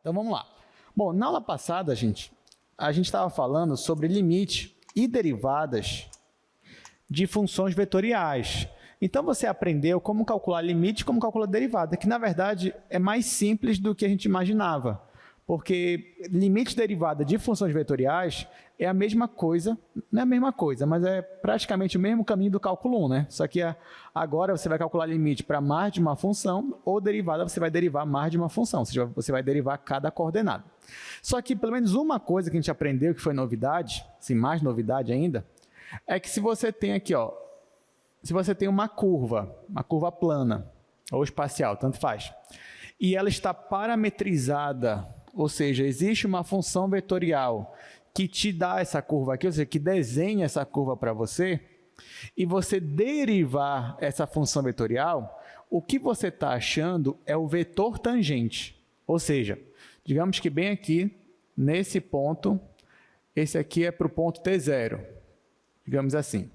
Então vamos lá. Bom, na aula passada, gente, a gente estava falando sobre limite e derivadas de funções vetoriais. Então você aprendeu como calcular limite e como calcular derivada, que na verdade é mais simples do que a gente imaginava. Porque limite e derivada de funções vetoriais é a mesma coisa, não é a mesma coisa, mas é praticamente o mesmo caminho do cálculo 1, né? Só que agora você vai calcular limite para mais de uma função, ou derivada você vai derivar mais de uma função, ou seja, você vai derivar cada coordenada. Só que pelo menos uma coisa que a gente aprendeu, que foi novidade, assim, mais novidade ainda, é que se você tem aqui, ó, se você tem uma curva plana, ou espacial, tanto faz, e ela está parametrizada, ou seja, existe uma função vetorial que te dá essa curva aqui, ou seja, que desenha essa curva para você, e você derivar essa função vetorial, o que você está achando é o vetor tangente. Ou seja, digamos que bem aqui, nesse ponto, esse aqui é para o ponto T0, digamos assim.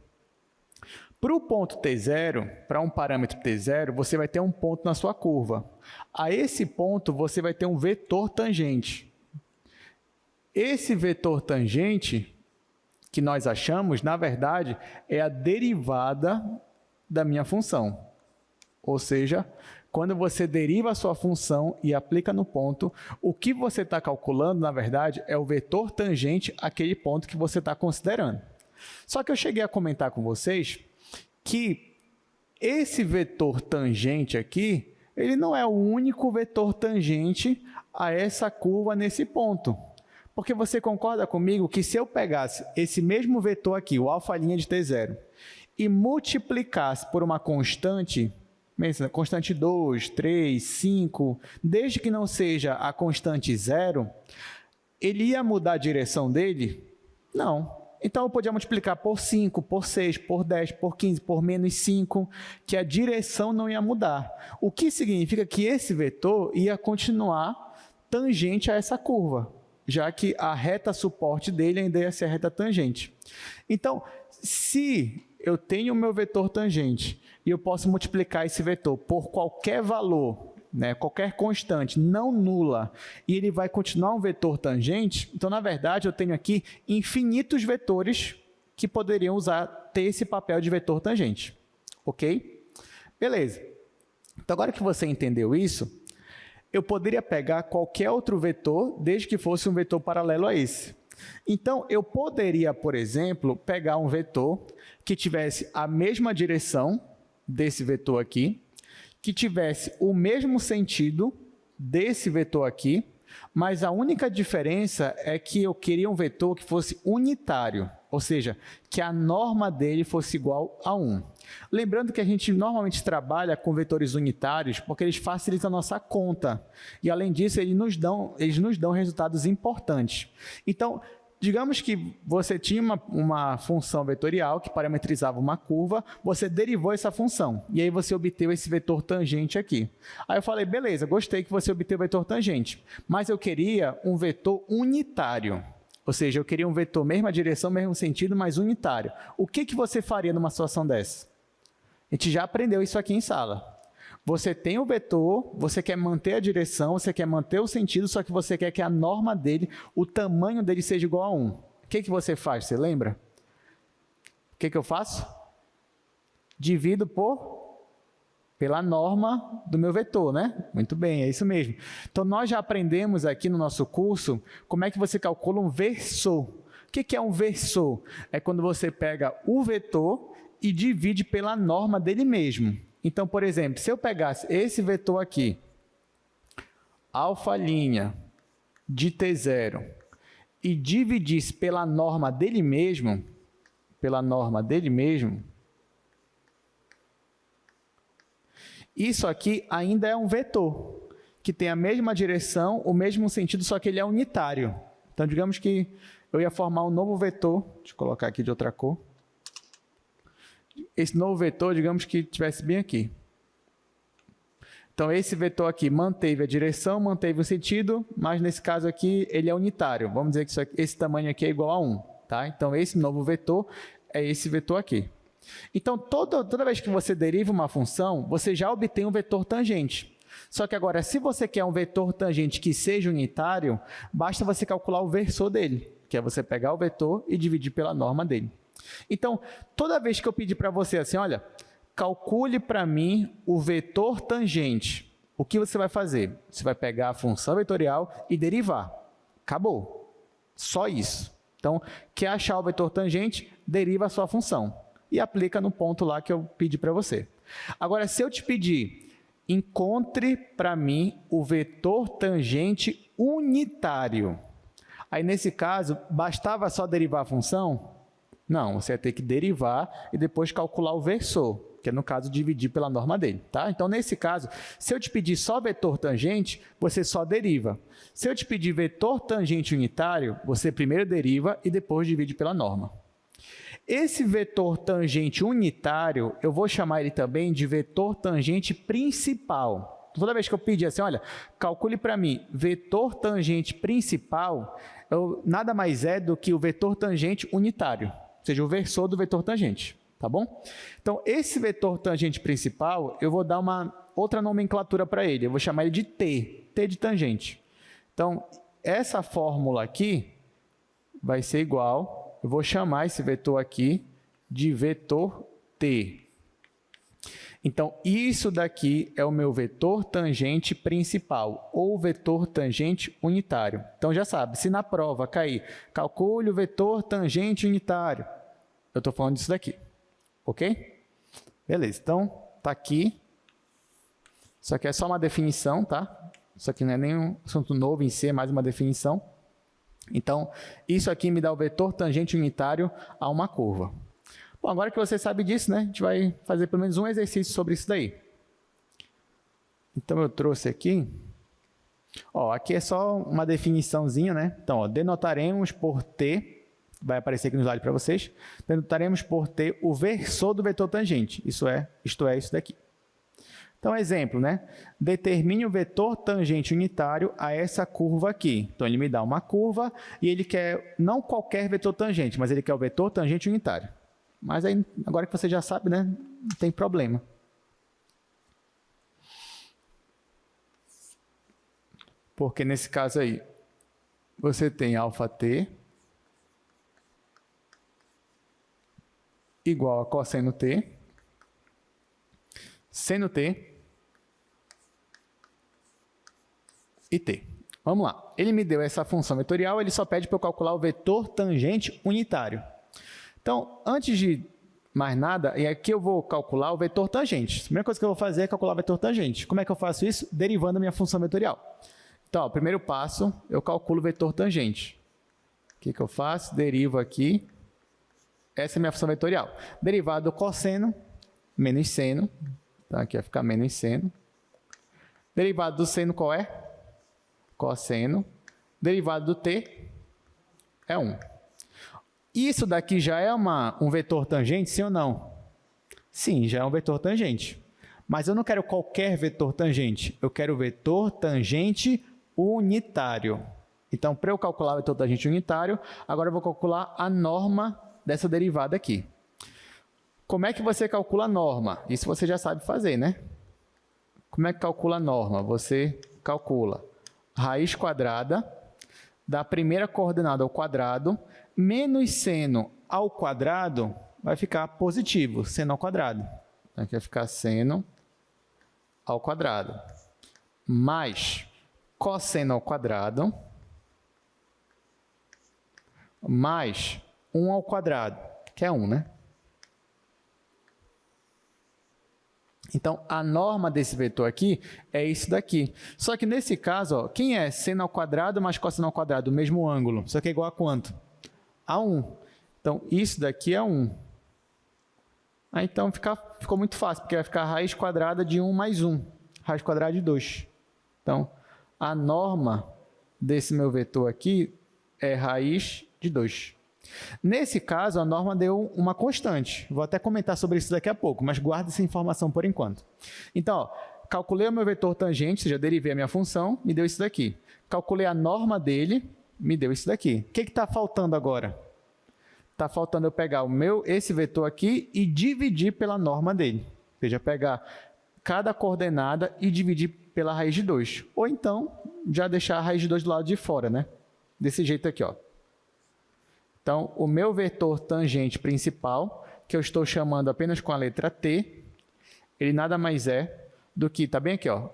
Para o ponto T0, para um parâmetro T0, você vai ter um ponto na sua curva. A esse ponto, você vai ter um vetor tangente. Esse vetor tangente, que nós achamos, na verdade, é a derivada da minha função. Ou seja, quando você deriva a sua função e aplica no ponto, o que você está calculando, na verdade, é o vetor tangente àquele ponto que você está considerando. Só que eu cheguei a comentar com vocês que esse vetor tangente aqui, ele não é o único vetor tangente a essa curva nesse ponto. Porque você concorda comigo que se eu pegasse esse mesmo vetor aqui, o alfa' de T0, e multiplicasse por uma constante, constante 2, 3, 5, desde que não seja a constante 0, ele ia mudar a direção dele? Não. Então, eu podia multiplicar por 5, por 6, por 10, por 15, por menos 5, que a direção não ia mudar. O que significa que esse vetor ia continuar tangente a essa curva, já que a reta suporte dele ainda ia ser a reta tangente. Então, se eu tenho o meu vetor tangente e eu posso multiplicar esse vetor por qualquer valor, qualquer constante não nula, e ele vai continuar um vetor tangente, então, na verdade, eu tenho aqui infinitos vetores que poderiam ter esse papel de vetor tangente. Ok? Beleza. Então, agora que você entendeu isso, eu poderia pegar qualquer outro vetor, desde que fosse um vetor paralelo a esse. Então, eu poderia, por exemplo, pegar um vetor que tivesse a mesma direção desse vetor aqui, que tivesse o mesmo sentido desse vetor aqui, mas a única diferença é que eu queria um vetor que fosse unitário, ou seja, que a norma dele fosse igual a 1. Lembrando que a gente normalmente trabalha com vetores unitários porque eles facilitam a nossa conta, e além disso, eles nos dão resultados importantes. Então, digamos que você tinha uma função vetorial que parametrizava uma curva, você derivou essa função, e aí você obteve esse vetor tangente aqui. Aí eu falei, beleza, gostei que você obteve o vetor tangente, mas eu queria um vetor unitário, ou seja, eu queria um vetor mesma direção, mesmo sentido, mas unitário. O que você faria numa situação dessa? A gente já aprendeu isso aqui em sala. Você tem o vetor, você quer manter a direção, você quer manter o sentido, só que você quer que a norma dele, o tamanho dele seja igual a 1. O que você faz? Você lembra? O que eu faço? Divido pela norma do meu vetor, né? Muito bem, é isso mesmo. Então, nós já aprendemos aqui no nosso curso como é que você calcula um versor. O que é um versor? É quando você pega o vetor e divide pela norma dele mesmo. Então, por exemplo, se eu pegasse esse vetor aqui, alfa' de T0, e dividisse pela norma dele mesmo, isso aqui ainda é um vetor, que tem a mesma direção, o mesmo sentido, só que ele é unitário. Então, digamos que eu ia formar um novo vetor, deixa eu colocar aqui de outra cor. Esse novo vetor, digamos que estivesse bem aqui. Então, esse vetor aqui manteve a direção, manteve o sentido, mas nesse caso aqui ele é unitário. Vamos dizer que esse tamanho aqui é igual a 1. Tá? Então, esse novo vetor é esse vetor aqui. Então, toda vez que você deriva uma função, você já obtém um vetor tangente. Só que agora, se você quer um vetor tangente que seja unitário, basta você calcular o versor dele, que é você pegar o vetor e dividir pela norma dele. Então, toda vez que eu pedir para você assim, olha, calcule para mim o vetor tangente, o que você vai fazer? Você vai pegar a função vetorial e derivar. Acabou. Só isso. Então, quer achar o vetor tangente, deriva a sua função e aplica no ponto lá que eu pedi para você. Agora, se eu te pedir, encontre para mim o vetor tangente unitário. Aí, nesse caso, bastava só derivar a função? Não, você vai ter que derivar e depois calcular o versor, que é, no caso, dividir pela norma dele. Tá? Então, nesse caso, se eu te pedir só vetor tangente, você só deriva. Se eu te pedir vetor tangente unitário, você primeiro deriva e depois divide pela norma. Esse vetor tangente unitário, eu vou chamar ele também de vetor tangente principal. Toda vez que eu pedir assim, olha, calcule para mim vetor tangente principal, nada mais é do que o vetor tangente unitário, ou seja, o versor do vetor tangente, tá bom? Então, esse vetor tangente principal, eu vou dar uma outra nomenclatura para ele, eu vou chamar ele de T, T de tangente. Então, essa fórmula aqui vai ser igual, eu vou chamar esse vetor aqui de vetor T. Então, isso daqui é o meu vetor tangente principal, ou vetor tangente unitário. Então, já sabe, se na prova cair, calcule o vetor tangente unitário, eu estou falando disso daqui, ok? Beleza, então, está aqui. Isso aqui é só uma definição, tá? Isso aqui não é nenhum assunto novo em si, é mais uma definição. Então, isso aqui me dá o vetor tangente unitário a uma curva. Bom, agora que você sabe disso, né, a gente vai fazer pelo menos um exercício sobre isso daí. Então, eu trouxe aqui, aqui é só uma definiçãozinha, né? Então, denotaremos por T, vai aparecer aqui no slide para vocês, denotaremos por T o versor do vetor tangente, isto é, isso daqui. Então, exemplo, né? Determine o vetor tangente unitário a essa curva aqui. Então, ele me dá uma curva e ele quer não qualquer vetor tangente, mas ele quer o vetor tangente unitário. Mas aí, agora que você já sabe, né? Não tem problema. Porque nesse caso aí, você tem αt igual a cosseno t, seno t e t. Vamos lá. Ele me deu essa função vetorial, ele só pede para eu calcular o vetor tangente unitário. Então, antes de mais nada, e aqui eu vou calcular o vetor tangente. A primeira coisa que eu vou fazer é calcular o vetor tangente. Como é que eu faço isso? Derivando a minha função vetorial. Então, primeiro passo, eu calculo o vetor tangente. O que eu faço? Derivo aqui. Essa é a minha função vetorial. Derivado do cosseno, menos seno. Então, aqui vai ficar menos seno. Derivado do seno qual é? Cosseno. Derivado do t é 1. Isso daqui já é um vetor tangente, sim ou não? Sim, já é um vetor tangente. Mas eu não quero qualquer vetor tangente. Eu quero o vetor tangente unitário. Então, para eu calcular o vetor tangente unitário, agora eu vou calcular a norma dessa derivada aqui. Como é que você calcula a norma? Isso você já sabe fazer, né? Como é que calcula a norma? Você calcula raiz quadrada da primeira coordenada ao quadrado menos seno ao quadrado vai ficar positivo, seno ao quadrado. Aqui vai ficar seno ao quadrado mais cosseno ao quadrado mais 1 ao quadrado, que é 1, né? Então, a norma desse vetor aqui é isso daqui. Só que nesse caso, quem é seno ao quadrado mais cosseno ao quadrado? O mesmo ângulo. Isso aqui é igual a quanto? A 1. Então, isso daqui é 1. Então, ficou muito fácil, porque vai ficar raiz quadrada de 1 mais 1. Raiz quadrada de 2. Então, a norma desse meu vetor aqui é raiz de 2. Nesse caso, a norma deu uma constante. Vou até comentar sobre isso daqui a pouco, mas guarda essa informação por enquanto. Então, calculei o meu vetor tangente, ou seja, derivei a minha função, me deu isso daqui. Calculei a norma dele, me deu isso daqui. O que está faltando agora? Está faltando eu pegar esse vetor aqui e dividir pela norma dele. Ou seja, pegar cada coordenada e dividir pela raiz de 2. Ou então, já deixar a raiz de 2 do lado de fora, né? Desse jeito aqui, ó. Então, o meu vetor tangente principal, que eu estou chamando apenas com a letra t, ele nada mais é do que, tá bem aqui, ó,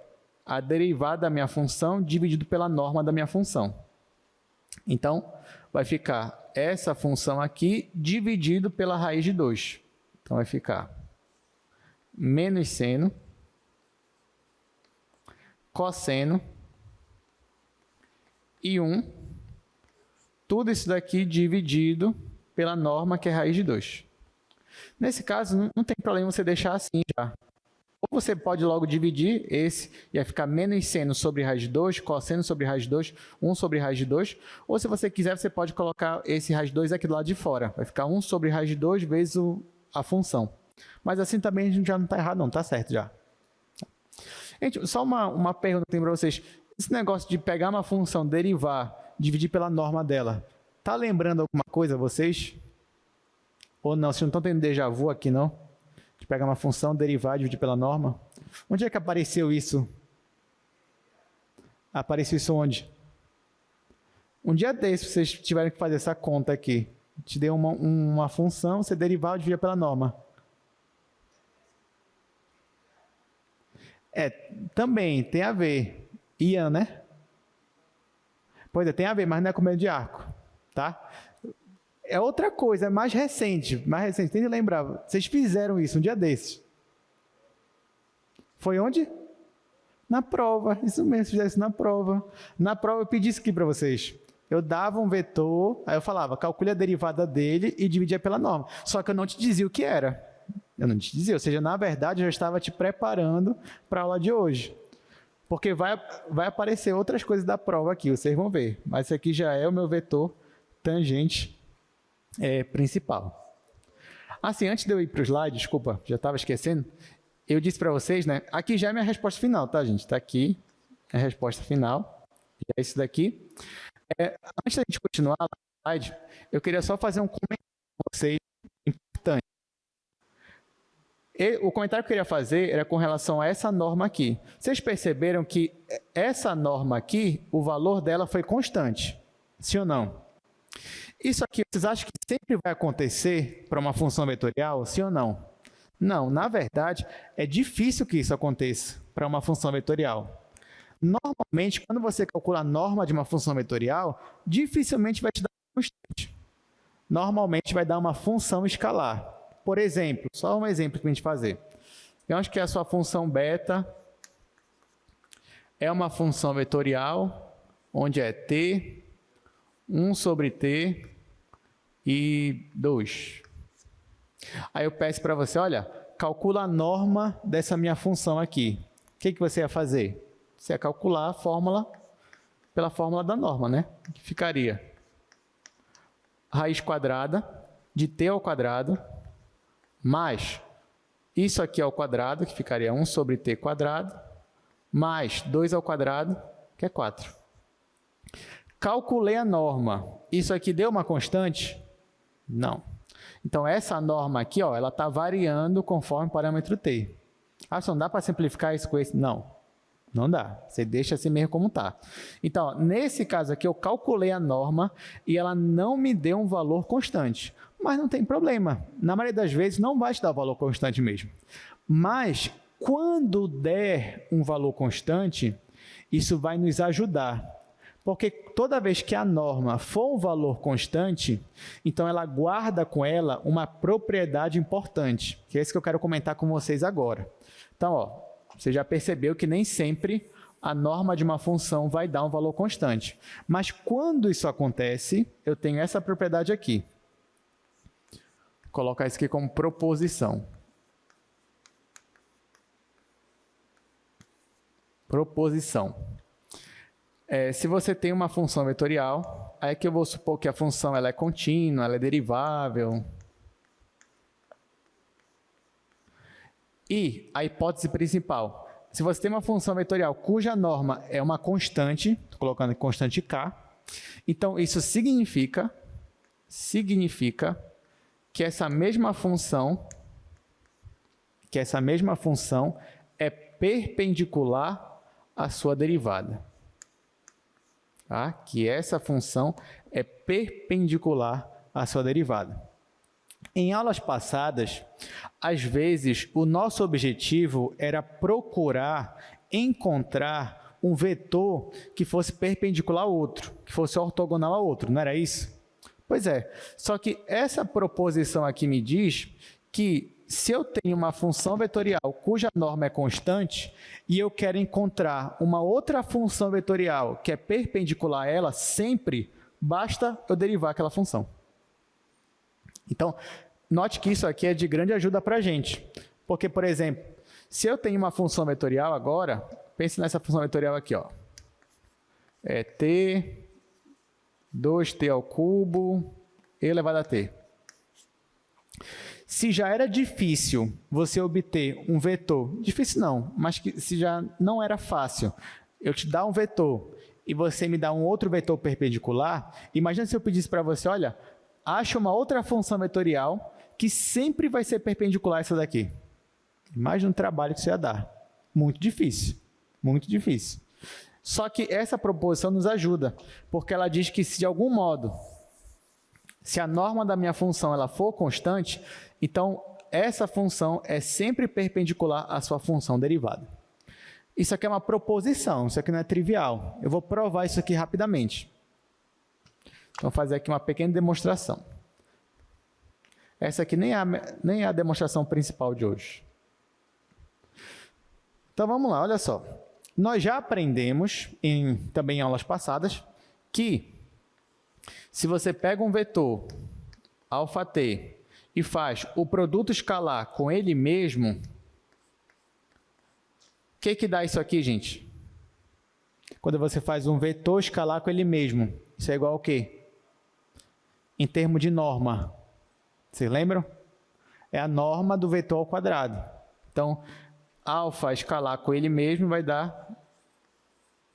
a derivada da minha função dividido pela norma da minha função. Então, vai ficar essa função aqui dividido pela raiz de 2. Então, vai ficar menos seno, cosseno e 1, tudo isso daqui dividido pela norma que é raiz de 2. Nesse caso, não tem problema você deixar assim já. Ou você pode logo dividir esse, e vai ficar menos seno sobre raiz de 2, cosseno sobre raiz de 2, 1 sobre raiz de 2. Ou se você quiser, você pode colocar esse raiz de 2 aqui do lado de fora. Vai ficar 1 sobre raiz de 2 vezes a função. Mas assim também a gente já não está errado não, está certo já. Gente, só uma pergunta que tem para vocês. Esse negócio de pegar uma função, derivar, dividir pela norma dela, tá lembrando alguma coisa vocês? Ou não? Vocês não estão tendo déjà vu aqui, não? De pegar uma função, derivar, dividir pela norma? Onde é que apareceu isso? Apareceu isso onde? Um dia desse, vocês tiveram que fazer essa conta aqui. Te deu uma função, você derivar, dividir pela norma. Também tem a ver. Ian, né? Pois é, tem a ver, mas não é com medo de arco, tá? É outra coisa, é mais recente. Tem que lembrar. Vocês fizeram isso um dia desses. Foi onde? Na prova. Isso mesmo, vocês fizeram isso na prova. Na prova eu pedi isso aqui para vocês. Eu dava um vetor, aí eu falava, calcule a derivada dele e dividia pela norma. Só que eu não te dizia o que era. Eu não te dizia, ou seja, na verdade eu já estava te preparando para a aula de hoje. Porque vai aparecer outras coisas da prova aqui, vocês vão ver. Mas esse aqui já é o meu vetor tangente principal. Assim, antes de eu ir para o slide, desculpa, já estava esquecendo, eu disse para vocês, né? Aqui já é minha resposta final, tá, gente? Está aqui a resposta final, já é isso daqui. Antes da gente continuar no slide, eu queria só fazer um comentário com vocês importante. O comentário que eu queria fazer era com relação a essa norma aqui. Vocês perceberam que essa norma aqui, o valor dela foi constante, sim ou não? Isso aqui, vocês acham que sempre vai acontecer para uma função vetorial, sim ou não? Não, na verdade, é difícil que isso aconteça para uma função vetorial. Normalmente, quando você calcula a norma de uma função vetorial, dificilmente vai te dar uma constante. Normalmente vai dar uma função escalar. Por exemplo, só um exemplo para a gente fazer. Eu acho que a sua função beta é uma função vetorial, onde é t, 1 sobre t e 2. Aí eu peço para você, olha, calcula a norma dessa minha função aqui. O que você ia fazer? Você ia calcular a fórmula pela fórmula da norma, né? Que ficaria raiz quadrada de t ao quadrado mais isso aqui ao quadrado, que ficaria 1 sobre t quadrado, mais 2 ao quadrado, que é 4. Calculei a norma. Isso aqui deu uma constante? Não. Então, essa norma aqui, ó, ela está variando conforme o parâmetro t. Ah, só não dá para simplificar isso com esse? Não. Não dá. Você deixa assim mesmo como está. Então, ó, nesse caso aqui, eu calculei a norma e ela não me deu um valor constante. Mas não tem problema. Na maioria das vezes, não vai te dar valor constante mesmo. Mas, quando der um valor constante, isso vai nos ajudar. Porque toda vez que a norma for um valor constante, então ela guarda com ela uma propriedade importante, que é isso que eu quero comentar com vocês agora. Então, ó, você já percebeu que nem sempre a norma de uma função vai dar um valor constante. Mas quando isso acontece, eu tenho essa propriedade aqui. Vou colocar isso aqui como proposição. Proposição. Se você tem uma função vetorial, aí é que eu vou supor que a função ela é contínua, ela é derivável. E a hipótese principal, se você tem uma função vetorial cuja norma é uma constante, estou colocando constante k, então isso significa que essa mesma função é perpendicular a sua derivada. Tá? Que essa função é perpendicular à sua derivada. Em aulas passadas, às vezes, o nosso objetivo era procurar encontrar um vetor que fosse perpendicular ao outro, que fosse ortogonal ao outro, não era isso? Pois é, só que essa proposição aqui me diz que se eu tenho uma função vetorial cuja norma é constante e eu quero encontrar uma outra função vetorial que é perpendicular a ela, sempre basta eu derivar aquela função. Então, note que isso aqui é de grande ajuda para a gente. Porque, por exemplo, se eu tenho uma função vetorial agora, pense nessa função vetorial aqui, ó. É t, 2t ao cubo, elevado a t. Se já era difícil você obter um vetor, difícil não, mas que se já não era fácil, eu te dar um vetor e você me dá um outro vetor perpendicular, imagina se eu pedisse para você, olha, acha uma outra função vetorial que sempre vai ser perpendicular a essa daqui. Imagina um trabalho que você ia dar. Muito difícil, muito difícil. Só que essa proposição nos ajuda, porque ela diz que se de algum modo, se a norma da minha função ela for constante, então essa função é sempre perpendicular à sua função derivada. Isso aqui é uma proposição, isso aqui não é trivial. Eu vou provar isso aqui rapidamente. Então, vou fazer aqui uma pequena demonstração. Essa aqui nem é a demonstração principal de hoje. Então, vamos lá, olha só. Nós já aprendemos, também em aulas passadas, que se você pega um vetor αt e faz o produto escalar com ele mesmo, o que dá isso aqui, gente? Quando você faz um vetor escalar com ele mesmo, isso é igual ao quê? Em termos de norma. Vocês lembram? É a norma do vetor ao quadrado. Então, alfa escalar com ele mesmo vai dar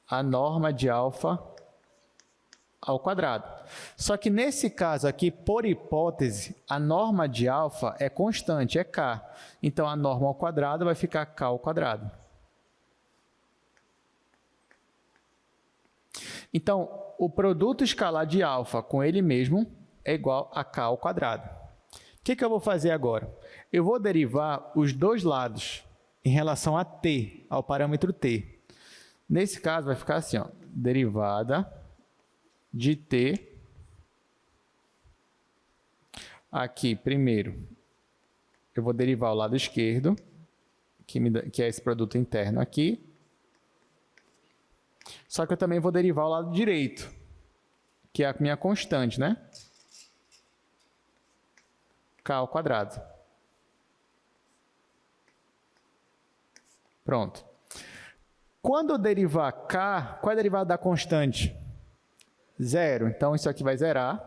a norma de alfa ao quadrado. Só que nesse caso aqui, por hipótese, a norma de alfa é constante, é k. Então, a norma ao quadrado vai ficar k ao quadrado. Então, o produto escalar de alfa com ele mesmo é igual a k ao quadrado. O que eu vou fazer agora? Eu vou derivar os dois lados em relação a t, ao parâmetro t. Nesse caso, vai ficar assim, ó, derivada de t. Aqui, primeiro, eu vou derivar o lado esquerdo, que é esse produto interno aqui. Só que eu também vou derivar o lado direito, que é a minha constante, né? K ao quadrado. Pronto. Quando eu derivar K, qual é a derivada da constante? 0. Então, isso aqui vai zerar.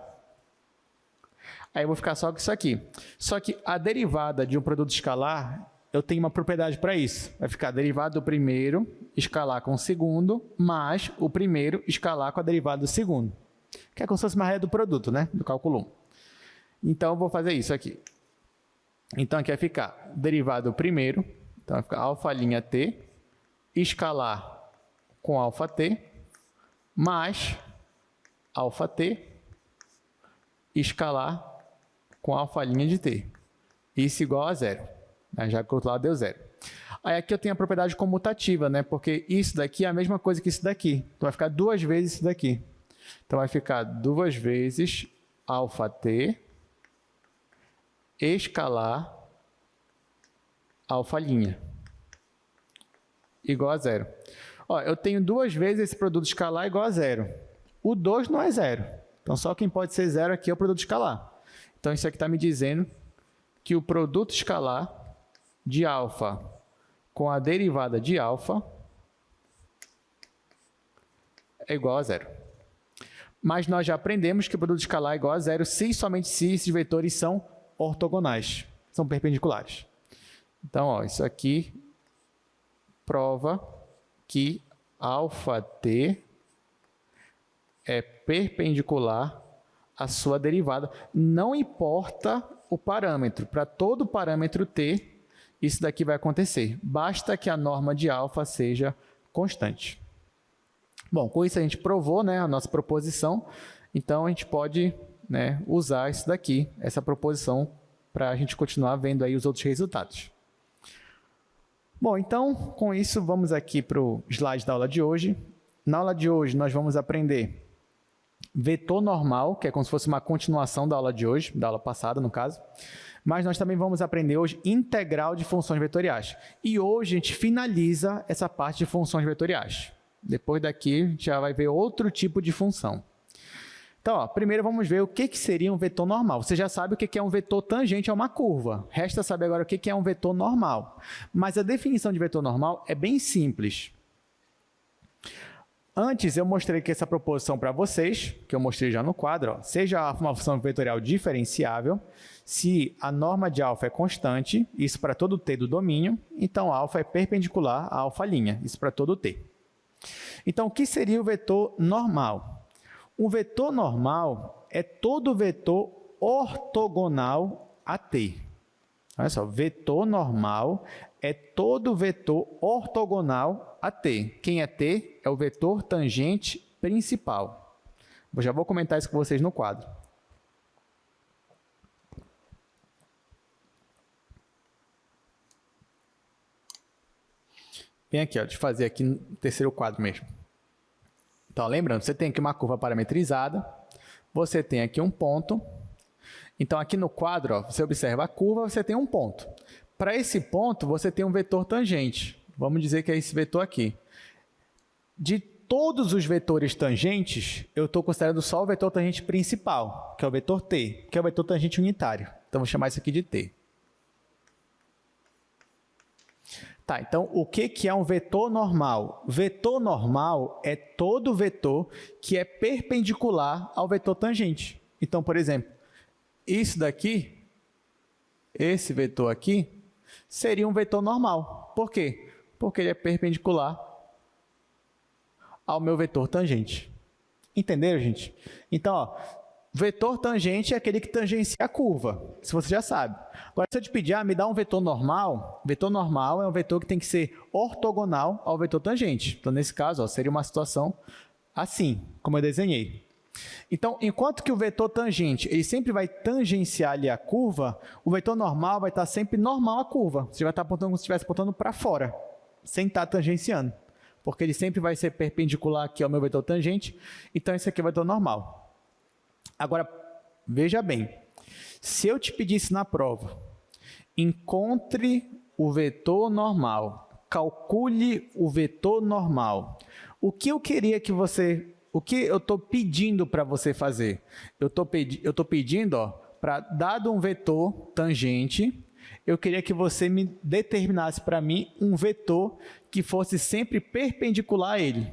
Aí eu vou ficar só com isso aqui. Só que a derivada de um produto escalar, eu tenho uma propriedade para isso. Vai ficar a derivada do primeiro escalar com o segundo, mais o primeiro escalar com a derivada do segundo. Que é como se fosse uma regra do produto, né? Do cálculo 1. Então, eu vou fazer isso aqui. Então, aqui vai ficar derivada do primeiro. Então, vai ficar α't escalar com αt mais αt escalar com α' de t. Isso igual a 0. Já que o outro lado deu 0. Aí aqui eu tenho a propriedade comutativa, né? Porque isso daqui é a mesma coisa que isso daqui. Então, vai ficar duas vezes isso daqui. Então, vai ficar duas vezes αt escalar α' igual a 0. Ó, eu tenho duas vezes esse produto escalar igual a 0. O 2 não é 0. Então, só quem pode ser 0 aqui é o produto escalar. Então, isso aqui está me dizendo que o produto escalar de alfa com a derivada de alfa é igual a 0. Mas nós já aprendemos que o produto escalar é igual a 0 se e somente se esses vetores são ortogonais, são perpendiculares. Então, ó, isso aqui prova que αt é perpendicular à sua derivada. Não importa o parâmetro. Para todo parâmetro t, isso daqui vai acontecer. Basta que a norma de alfa seja constante. Bom, com isso a gente provou, né, a nossa proposição, então a gente pode, né, usar isso daqui, essa proposição, para a gente continuar vendo aí os outros resultados. Bom, então, com isso, vamos aqui para o slide da aula de hoje. Na aula de hoje, nós vamos aprender vetor normal, que é como se fosse uma continuação da aula de hoje, da aula passada, no caso. Mas nós também vamos aprender hoje integral de funções vetoriais. E hoje a gente finaliza essa parte de funções vetoriais. Depois daqui, a gente já vai ver outro tipo de função. Então, ó, primeiro vamos ver o que seria um vetor normal. Você já sabe o que é um vetor tangente a uma curva. Resta saber agora o que é um vetor normal. Mas a definição de vetor normal é bem simples. Antes, eu mostrei aqui essa proposição para vocês, que eu mostrei já no quadro. Ó, seja uma função vetorial diferenciável, se a norma de alfa é constante, isso para todo t do domínio, então alfa é perpendicular a alfa', isso para todo t. Então, o que seria o vetor normal? Um vetor normal é todo vetor ortogonal a t. Olha só, vetor normal é todo vetor ortogonal a t. Quem é t? É o vetor tangente principal. Eu já vou comentar isso com vocês no quadro. Vem aqui, ó, deixa eu fazer aqui no terceiro quadro mesmo. Então, lembrando, você tem aqui uma curva parametrizada, você tem aqui um ponto. Então, aqui no quadro, ó, você observa a curva, você tem um ponto. Para esse ponto, você tem um vetor tangente. Vamos dizer que é esse vetor aqui. De todos os vetores tangentes, eu estou considerando só o vetor tangente principal, que é o vetor t, que é o vetor tangente unitário. Então, vou chamar isso aqui de t. Tá, então, o que é um vetor normal? Vetor normal é todo vetor que é perpendicular ao vetor tangente. Então, por exemplo, isso daqui, esse vetor aqui, seria um vetor normal. Por quê? Porque ele é perpendicular ao meu vetor tangente. Entenderam, gente? Então, ó, vetor tangente é aquele que tangencia a curva, se você já sabe. Agora, se eu te pedir, me dá um vetor normal é um vetor que tem que ser ortogonal ao vetor tangente. Então, nesse caso, ó, seria uma situação assim, como eu desenhei. Então, enquanto que o vetor tangente ele sempre vai tangenciar ali a curva, o vetor normal vai estar sempre normal à curva. Você vai estar apontando como se estivesse apontando para fora, sem estar tangenciando. Porque ele sempre vai ser perpendicular aqui ao meu vetor tangente, então esse aqui é o vetor normal. Agora, veja bem, se eu te pedisse na prova, encontre o vetor normal, calcule o vetor normal, o que eu queria que você, o que eu estou pedindo para você fazer? Eu estou pedindo, para dado um vetor tangente, eu queria que você me determinasse para mim um vetor que fosse sempre perpendicular a ele.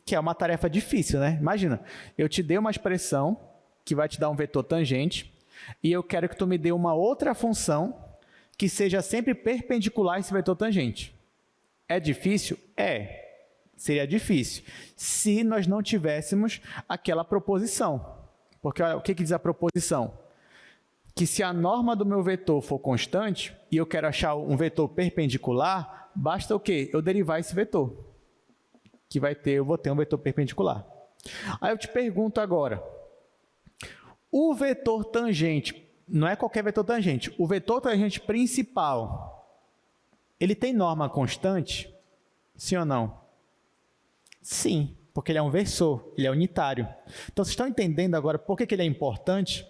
Que é uma tarefa difícil, né? Imagina, eu te dei uma expressão que vai te dar um vetor tangente e eu quero que tu me dê uma outra função que seja sempre perpendicular a esse vetor tangente. É difícil? É. Seria difícil se nós não tivéssemos aquela proposição. Porque olha, o que diz a proposição? Que se a norma do meu vetor for constante e eu quero achar um vetor perpendicular, basta o quê? Eu derivar esse vetor. Que eu vou ter um vetor perpendicular. Aí eu te pergunto agora, o vetor tangente, não é qualquer vetor tangente, o vetor tangente principal, ele tem norma constante? Sim ou não? Sim, porque ele é um versor, ele é unitário. Então, vocês estão entendendo agora por que ele é importante?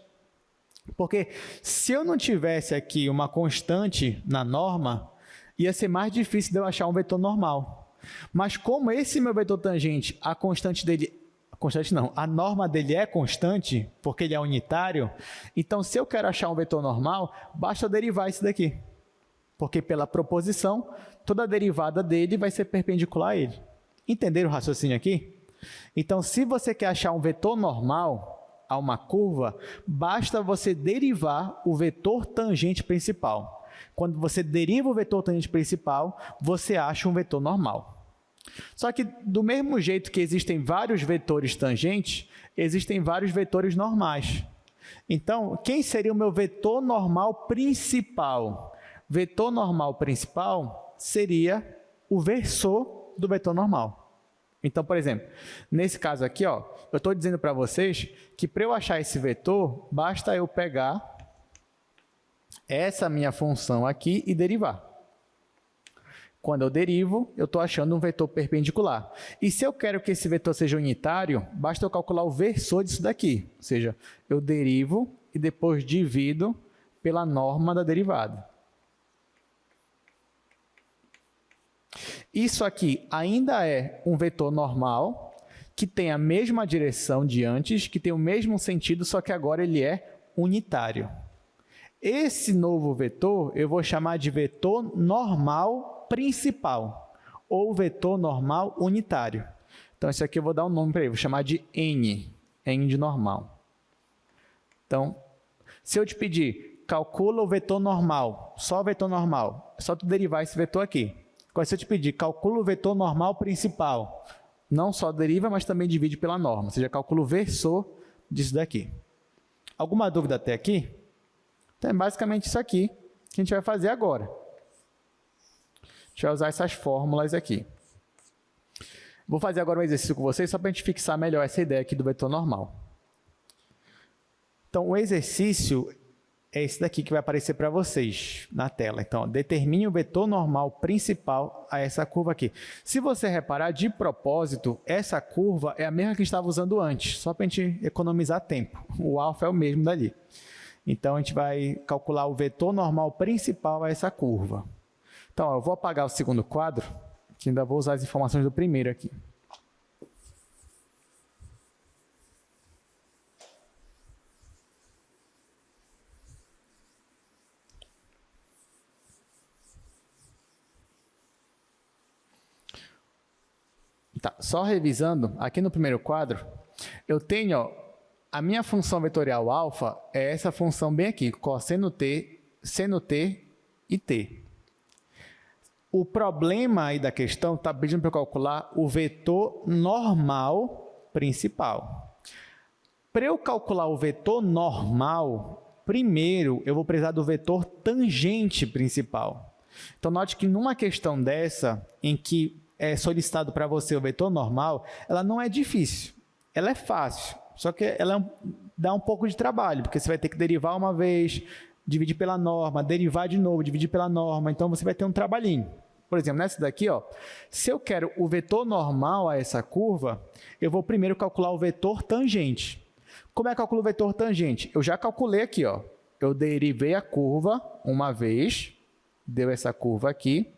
Porque se eu não tivesse aqui uma constante na norma, ia ser mais difícil de eu achar um vetor normal. Mas como esse meu vetor tangente, a constante dele, a norma dele é constante, porque ele é unitário, então se eu quero achar um vetor normal, basta eu derivar isso daqui. Porque pela proposição, toda a derivada dele vai ser perpendicular a ele. Entenderam o raciocínio aqui? Então, se você quer achar um vetor normal a uma curva, basta você derivar o vetor tangente principal. Quando você deriva o vetor tangente principal, você acha um vetor normal. Só que, do mesmo jeito que existem vários vetores tangentes, existem vários vetores normais. Então, quem seria o meu vetor normal principal? Vetor normal principal seria o versor do vetor normal. Então, por exemplo, nesse caso aqui, ó, eu estou dizendo para vocês que para eu achar esse vetor, basta eu pegar essa minha função aqui e derivar. Quando eu derivo, eu estou achando um vetor perpendicular. E se eu quero que esse vetor seja unitário, basta eu calcular o versor disso daqui. Ou seja, eu derivo e depois divido pela norma da derivada. Isso aqui ainda é um vetor normal, que tem a mesma direção de antes, que tem o mesmo sentido, só que agora ele é unitário. Esse novo vetor eu vou chamar de vetor normal principal, ou vetor normal unitário. Então, isso aqui eu vou dar um nome para ele, vou chamar de N de normal. Então, se eu te pedir, calcula o vetor normal, só o vetor normal, é só tu derivar esse vetor aqui. Agora, se eu te pedir, calcula o vetor normal principal, não só deriva, mas também divide pela norma, ou seja, calcula o versor disso daqui. Alguma dúvida até aqui? Então, é basicamente isso aqui que a gente vai fazer agora. A gente vai usar essas fórmulas aqui. Vou fazer agora um exercício com vocês, só para a gente fixar melhor essa ideia aqui do vetor normal. Então, o exercício é esse daqui que vai aparecer para vocês na tela. Então, ó, determine o vetor normal principal a essa curva aqui. Se você reparar, de propósito, essa curva é a mesma que a gente estava usando antes, só para a gente economizar tempo. O alfa é o mesmo dali. Então, a gente vai calcular o vetor normal principal a essa curva. Então, ó, eu vou apagar o segundo quadro, que ainda vou usar as informações do primeiro aqui. Tá, só revisando, aqui no primeiro quadro, eu tenho, ó, a minha função vetorial alfa é essa função bem aqui, cosseno t, seno t e t. O problema aí da questão está pedindo para eu calcular o vetor normal principal. Para eu calcular o vetor normal, primeiro eu vou precisar do vetor tangente principal. Então, note que numa questão dessa, em que é solicitado para você o vetor normal, ela não é difícil, ela é fácil, só que ela dá um pouco de trabalho, porque você vai ter que derivar uma vez, dividir pela norma, derivar de novo, dividir pela norma, então você vai ter um trabalhinho. Por exemplo, nessa daqui, ó, se eu quero o vetor normal a essa curva, eu vou primeiro calcular o vetor tangente. Como é que eu calculo o vetor tangente? Eu já calculei aqui, ó, eu derivei a curva uma vez, deu essa curva aqui.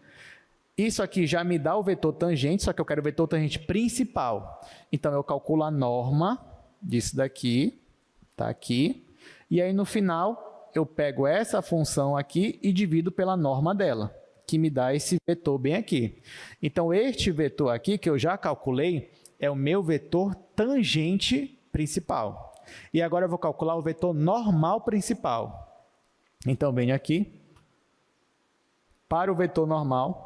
Isso aqui já me dá o vetor tangente, só que eu quero o vetor tangente principal. Então, eu calculo a norma disso daqui, tá aqui, e aí no final eu pego essa função aqui e divido pela norma dela, que me dá esse vetor bem aqui. Então, este vetor aqui, que eu já calculei, é o meu vetor tangente principal. E agora eu vou calcular o vetor normal principal. Então, venho aqui, para o vetor normal,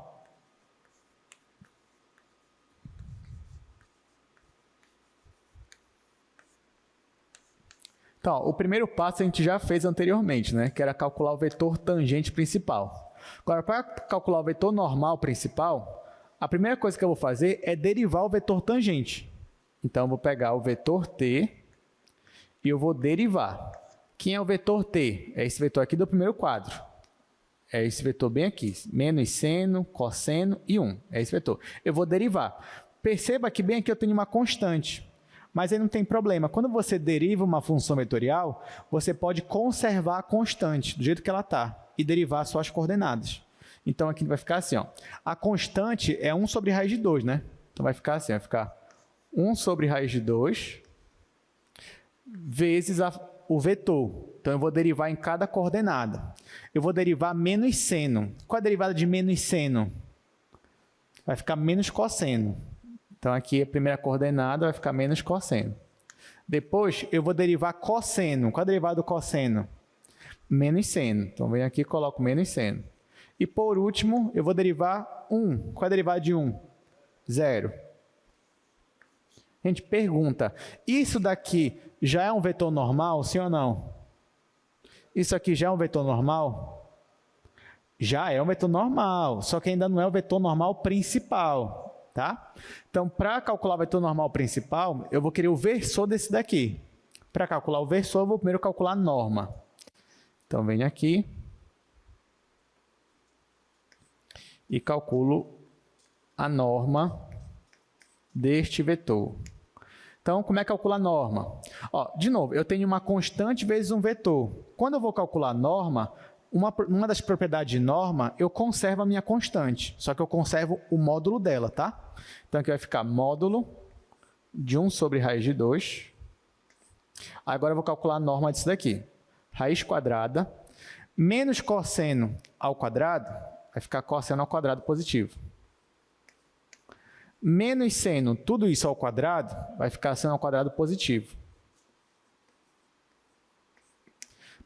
então, ó, o primeiro passo a gente já fez anteriormente, né? Que era calcular o vetor tangente principal. Agora, para calcular o vetor normal principal, a primeira coisa que eu vou fazer é derivar o vetor tangente. Então, eu vou pegar o vetor t e eu vou derivar. Quem é o vetor t? É esse vetor aqui do primeiro quadro. É esse vetor bem aqui, menos seno, cosseno e 1. É esse vetor. Eu vou derivar. Perceba que bem aqui eu tenho uma constante. Mas aí não tem problema. Quando você deriva uma função vetorial, você pode conservar a constante do jeito que ela está e derivar suas coordenadas. Então, aqui vai ficar assim, ó. A constante é 1 sobre raiz de 2, né? Então, vai ficar assim, vai ficar 1 sobre raiz de 2 vezes o vetor. Então, eu vou derivar em cada coordenada. Eu vou derivar menos seno. Qual é a derivada de menos seno? Vai ficar menos cosseno. Então, aqui a primeira coordenada vai ficar menos cosseno. Depois, eu vou derivar cosseno. Qual é a derivada do cosseno? Menos seno. Então, venho aqui e coloco menos seno. E, por último, eu vou derivar 1. Qual é a derivada de 1? 0. A gente pergunta, isso daqui já é um vetor normal, sim ou não? Isso aqui já é um vetor normal? Já é um vetor normal, só que ainda não é o vetor normal principal, tá? Então, para calcular o vetor normal principal, eu vou querer o versor desse daqui. Para calcular o versor, eu vou primeiro calcular a norma. Então, venho aqui e calculo a norma deste vetor. Então, como é que calcula a norma? Ó, de novo, eu tenho uma constante vezes um vetor. Quando eu vou calcular a norma, uma das propriedades de norma, eu conservo a minha constante, só que eu conservo o módulo dela, tá? Então, aqui vai ficar módulo de 1 sobre raiz de 2. Agora, eu vou calcular a norma disso daqui. Raiz quadrada menos cosseno ao quadrado, vai ficar cosseno ao quadrado positivo. Menos seno, tudo isso ao quadrado, vai ficar seno ao quadrado positivo.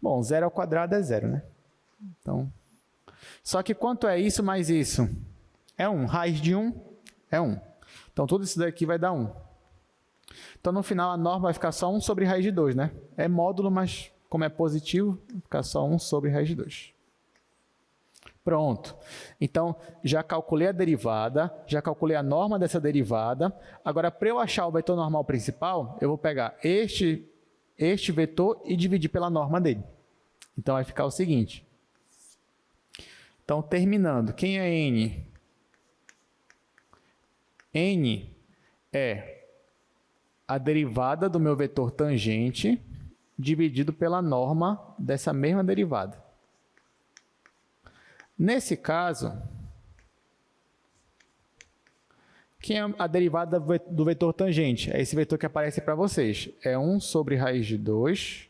Bom, 0 ao quadrado é 0, né? Então, só que quanto é isso mais isso? É 1. Raiz de 1 é 1. Então, tudo isso daqui vai dar 1. Então, no final, a norma vai ficar só 1 sobre raiz de 2, né? É módulo, mas como é positivo, vai ficar só 1 sobre raiz de 2. Pronto. Então, já calculei a derivada, já calculei a norma dessa derivada. Agora, para eu achar o vetor normal principal, eu vou pegar este vetor e dividir pela norma dele. Então, vai ficar o seguinte. Então, terminando, quem é n? N é a derivada do meu vetor tangente dividido pela norma dessa mesma derivada. Nesse caso, quem é a derivada do vetor tangente? É esse vetor que aparece para vocês. É 1 sobre raiz de 2,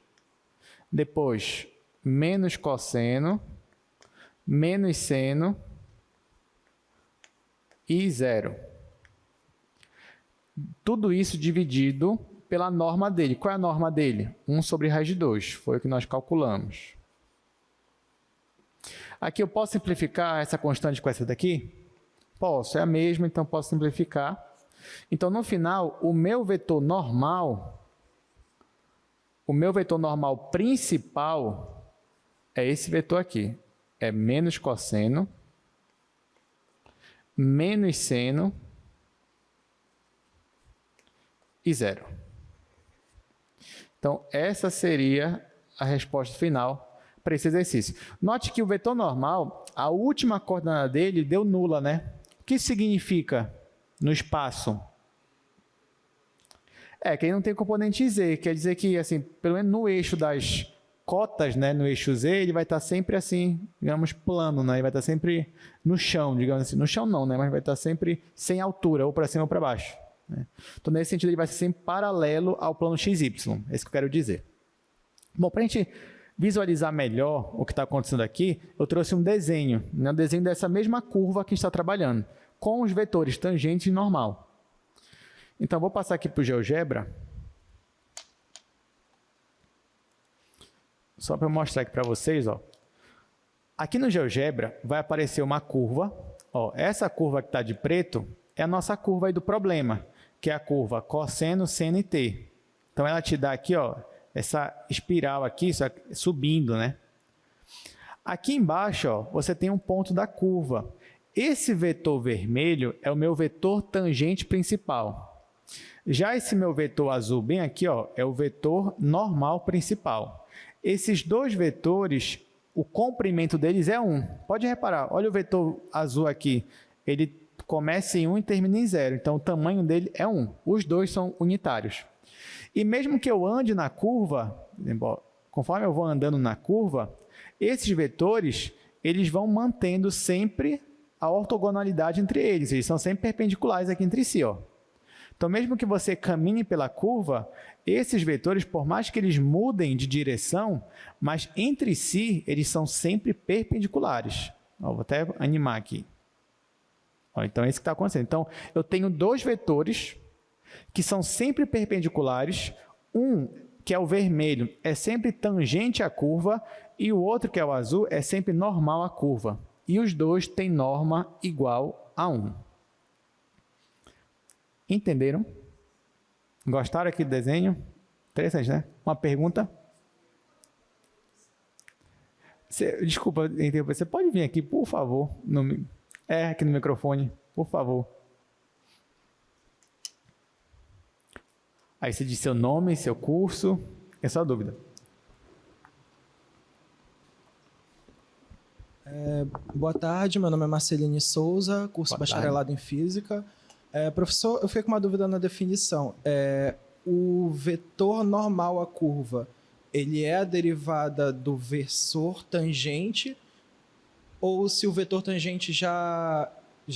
depois menos cosseno, menos seno e 0. Tudo isso dividido pela norma dele. Qual é a norma dele? 1 sobre raiz de 2, foi o que nós calculamos. Aqui eu posso simplificar essa constante com essa daqui? Posso, é a mesma, então posso simplificar. Então, no final, o meu vetor normal principal é esse vetor aqui. É menos cosseno, menos seno e 0. Então, essa seria a resposta final para esse exercício. Note que o vetor normal, a última coordenada dele deu nula, né? O que significa no espaço? É que ele não tem componente z, quer dizer que, assim, pelo menos no eixo das cotas, né, no eixo z, ele vai estar sempre assim, digamos, plano, né? Ele vai estar sempre no chão, digamos assim. No chão não, né? Mas vai estar sempre sem altura, ou para cima ou para baixo. Né? Então, nesse sentido, ele vai ser sempre paralelo ao plano xy. É isso que eu quero dizer. Bom, para a gente visualizar melhor o que está acontecendo aqui, eu trouxe um desenho, né? Um desenho dessa mesma curva que a gente está trabalhando, com os vetores tangente e normal. Então, vou passar aqui para o GeoGebra, só para eu mostrar aqui para vocês. Ó. Aqui no GeoGebra vai aparecer uma curva. Ó, essa curva que está de preto é a nossa curva aí do problema, que é a curva cosseno, seno e t. Então, ela te dá aqui, ó, essa espiral aqui, subindo, né? Aqui embaixo, ó, você tem um ponto da curva. Esse vetor vermelho é o meu vetor tangente principal. Já esse meu vetor azul bem aqui, ó, é o vetor normal principal. Esses dois vetores, o comprimento deles é 1. Pode reparar, olha o vetor azul aqui, ele começa em 1 e termina em 0. Então, o tamanho dele é 1. Os dois são unitários. E mesmo que eu ande na curva, conforme eu vou andando na curva, esses vetores, eles vão mantendo sempre a ortogonalidade entre eles. Eles são sempre perpendiculares aqui entre si, ó. Então, mesmo que você caminhe pela curva, esses vetores, por mais que eles mudem de direção, mas entre si, eles são sempre perpendiculares. Ó, vou até animar aqui. Ó, então, é isso que está acontecendo. Então, eu tenho dois vetores que são sempre perpendiculares. Um, que é o vermelho, é sempre tangente à curva, e o outro, que é o azul, é sempre normal à curva. E os dois têm norma igual a 1. Entenderam? Gostaram aqui do desenho? Interessante, né? Uma pergunta? Desculpa, você pode vir aqui, por favor? Aqui no microfone, por favor. Aí você diz seu nome, seu curso, é só dúvida. Boa tarde, meu nome é Marceline Souza, curso bacharelado em Física. Professor, eu fiquei com uma dúvida na definição. O vetor normal à curva, ele é a derivada do vetor tangente, ou se o vetor tangente já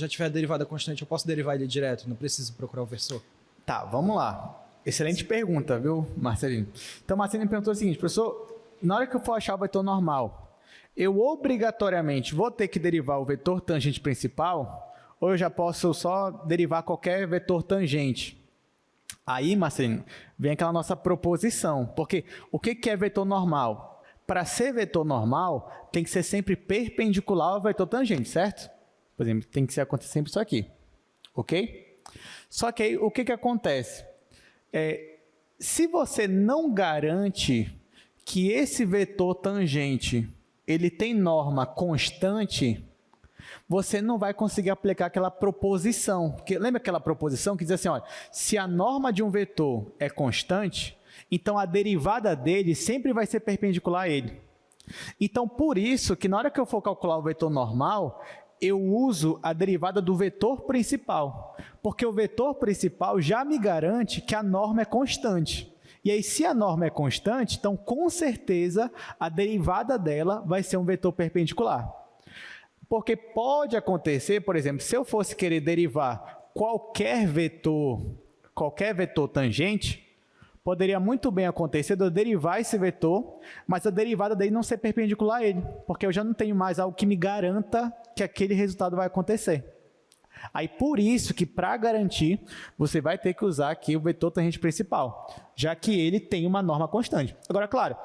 tiver a derivada constante, eu posso derivar ele direto, não preciso procurar o vetor? Tá, vamos lá. Excelente pergunta, viu, Marcelinho? Então, Marcelinho perguntou o seguinte, professor, na hora que eu for achar o vetor normal, eu obrigatoriamente vou ter que derivar o vetor tangente principal, ou eu já posso só derivar qualquer vetor tangente? Aí, Marcelinho, vem aquela nossa proposição, porque o que é vetor normal? Para ser vetor normal, tem que ser sempre perpendicular ao vetor tangente, certo? Por exemplo, tem que acontecer sempre isso aqui, ok? Só que aí, o que acontece? Se você não garante que esse vetor tangente ele tem norma constante, você não vai conseguir aplicar aquela proposição. Porque lembra aquela proposição que diz assim, olha, se a norma de um vetor é constante, então a derivada dele sempre vai ser perpendicular a ele. Então, por isso que na hora que eu for calcular o vetor normal, eu uso a derivada do vetor principal, porque o vetor principal já me garante que a norma é constante. E aí, se a norma é constante, então, com certeza, a derivada dela vai ser um vetor perpendicular. Porque pode acontecer, por exemplo, se eu fosse querer derivar qualquer vetor tangente, poderia muito bem acontecer de eu derivar esse vetor, mas a derivada dele não ser perpendicular a ele, porque eu já não tenho mais algo que me garanta que aquele resultado vai acontecer. Aí, por isso que, para garantir, você vai ter que usar aqui o vetor tangente principal, já que ele tem uma norma constante. Agora, claro,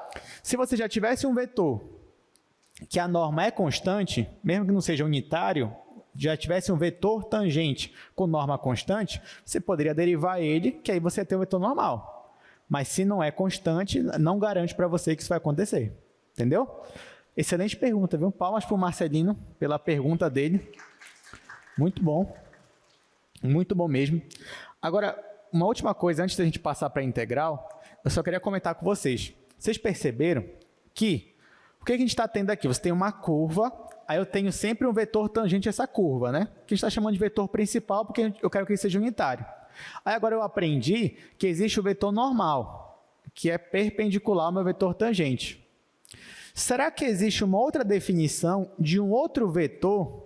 se você já tivesse um vetor que a norma é constante, mesmo que não seja unitário, já tivesse um vetor tangente com norma constante, você poderia derivar ele, que aí você ia ter um vetor normal. Mas se não é constante, não garante para você que isso vai acontecer. Entendeu? Excelente pergunta, viu? Palmas para o Marcelino pela pergunta dele. Muito bom mesmo. Agora, uma última coisa, antes da gente passar para a integral, eu só queria comentar com vocês. Vocês perceberam que o que a gente está tendo aqui? Você tem uma curva, aí eu tenho sempre um vetor tangente a essa curva, né? Que a gente está chamando de vetor principal, porque eu quero que ele seja unitário. Aí agora eu aprendi que existe o vetor normal, que é perpendicular ao meu vetor tangente. Será que existe uma outra definição de um outro vetor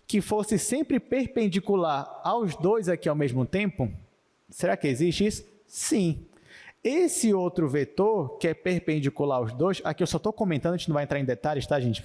que fosse sempre perpendicular aos dois aqui ao mesmo tempo? Será que existe isso? Sim. Esse outro vetor, que é perpendicular aos dois, aqui eu só estou comentando, a gente não vai entrar em detalhes, tá, gente?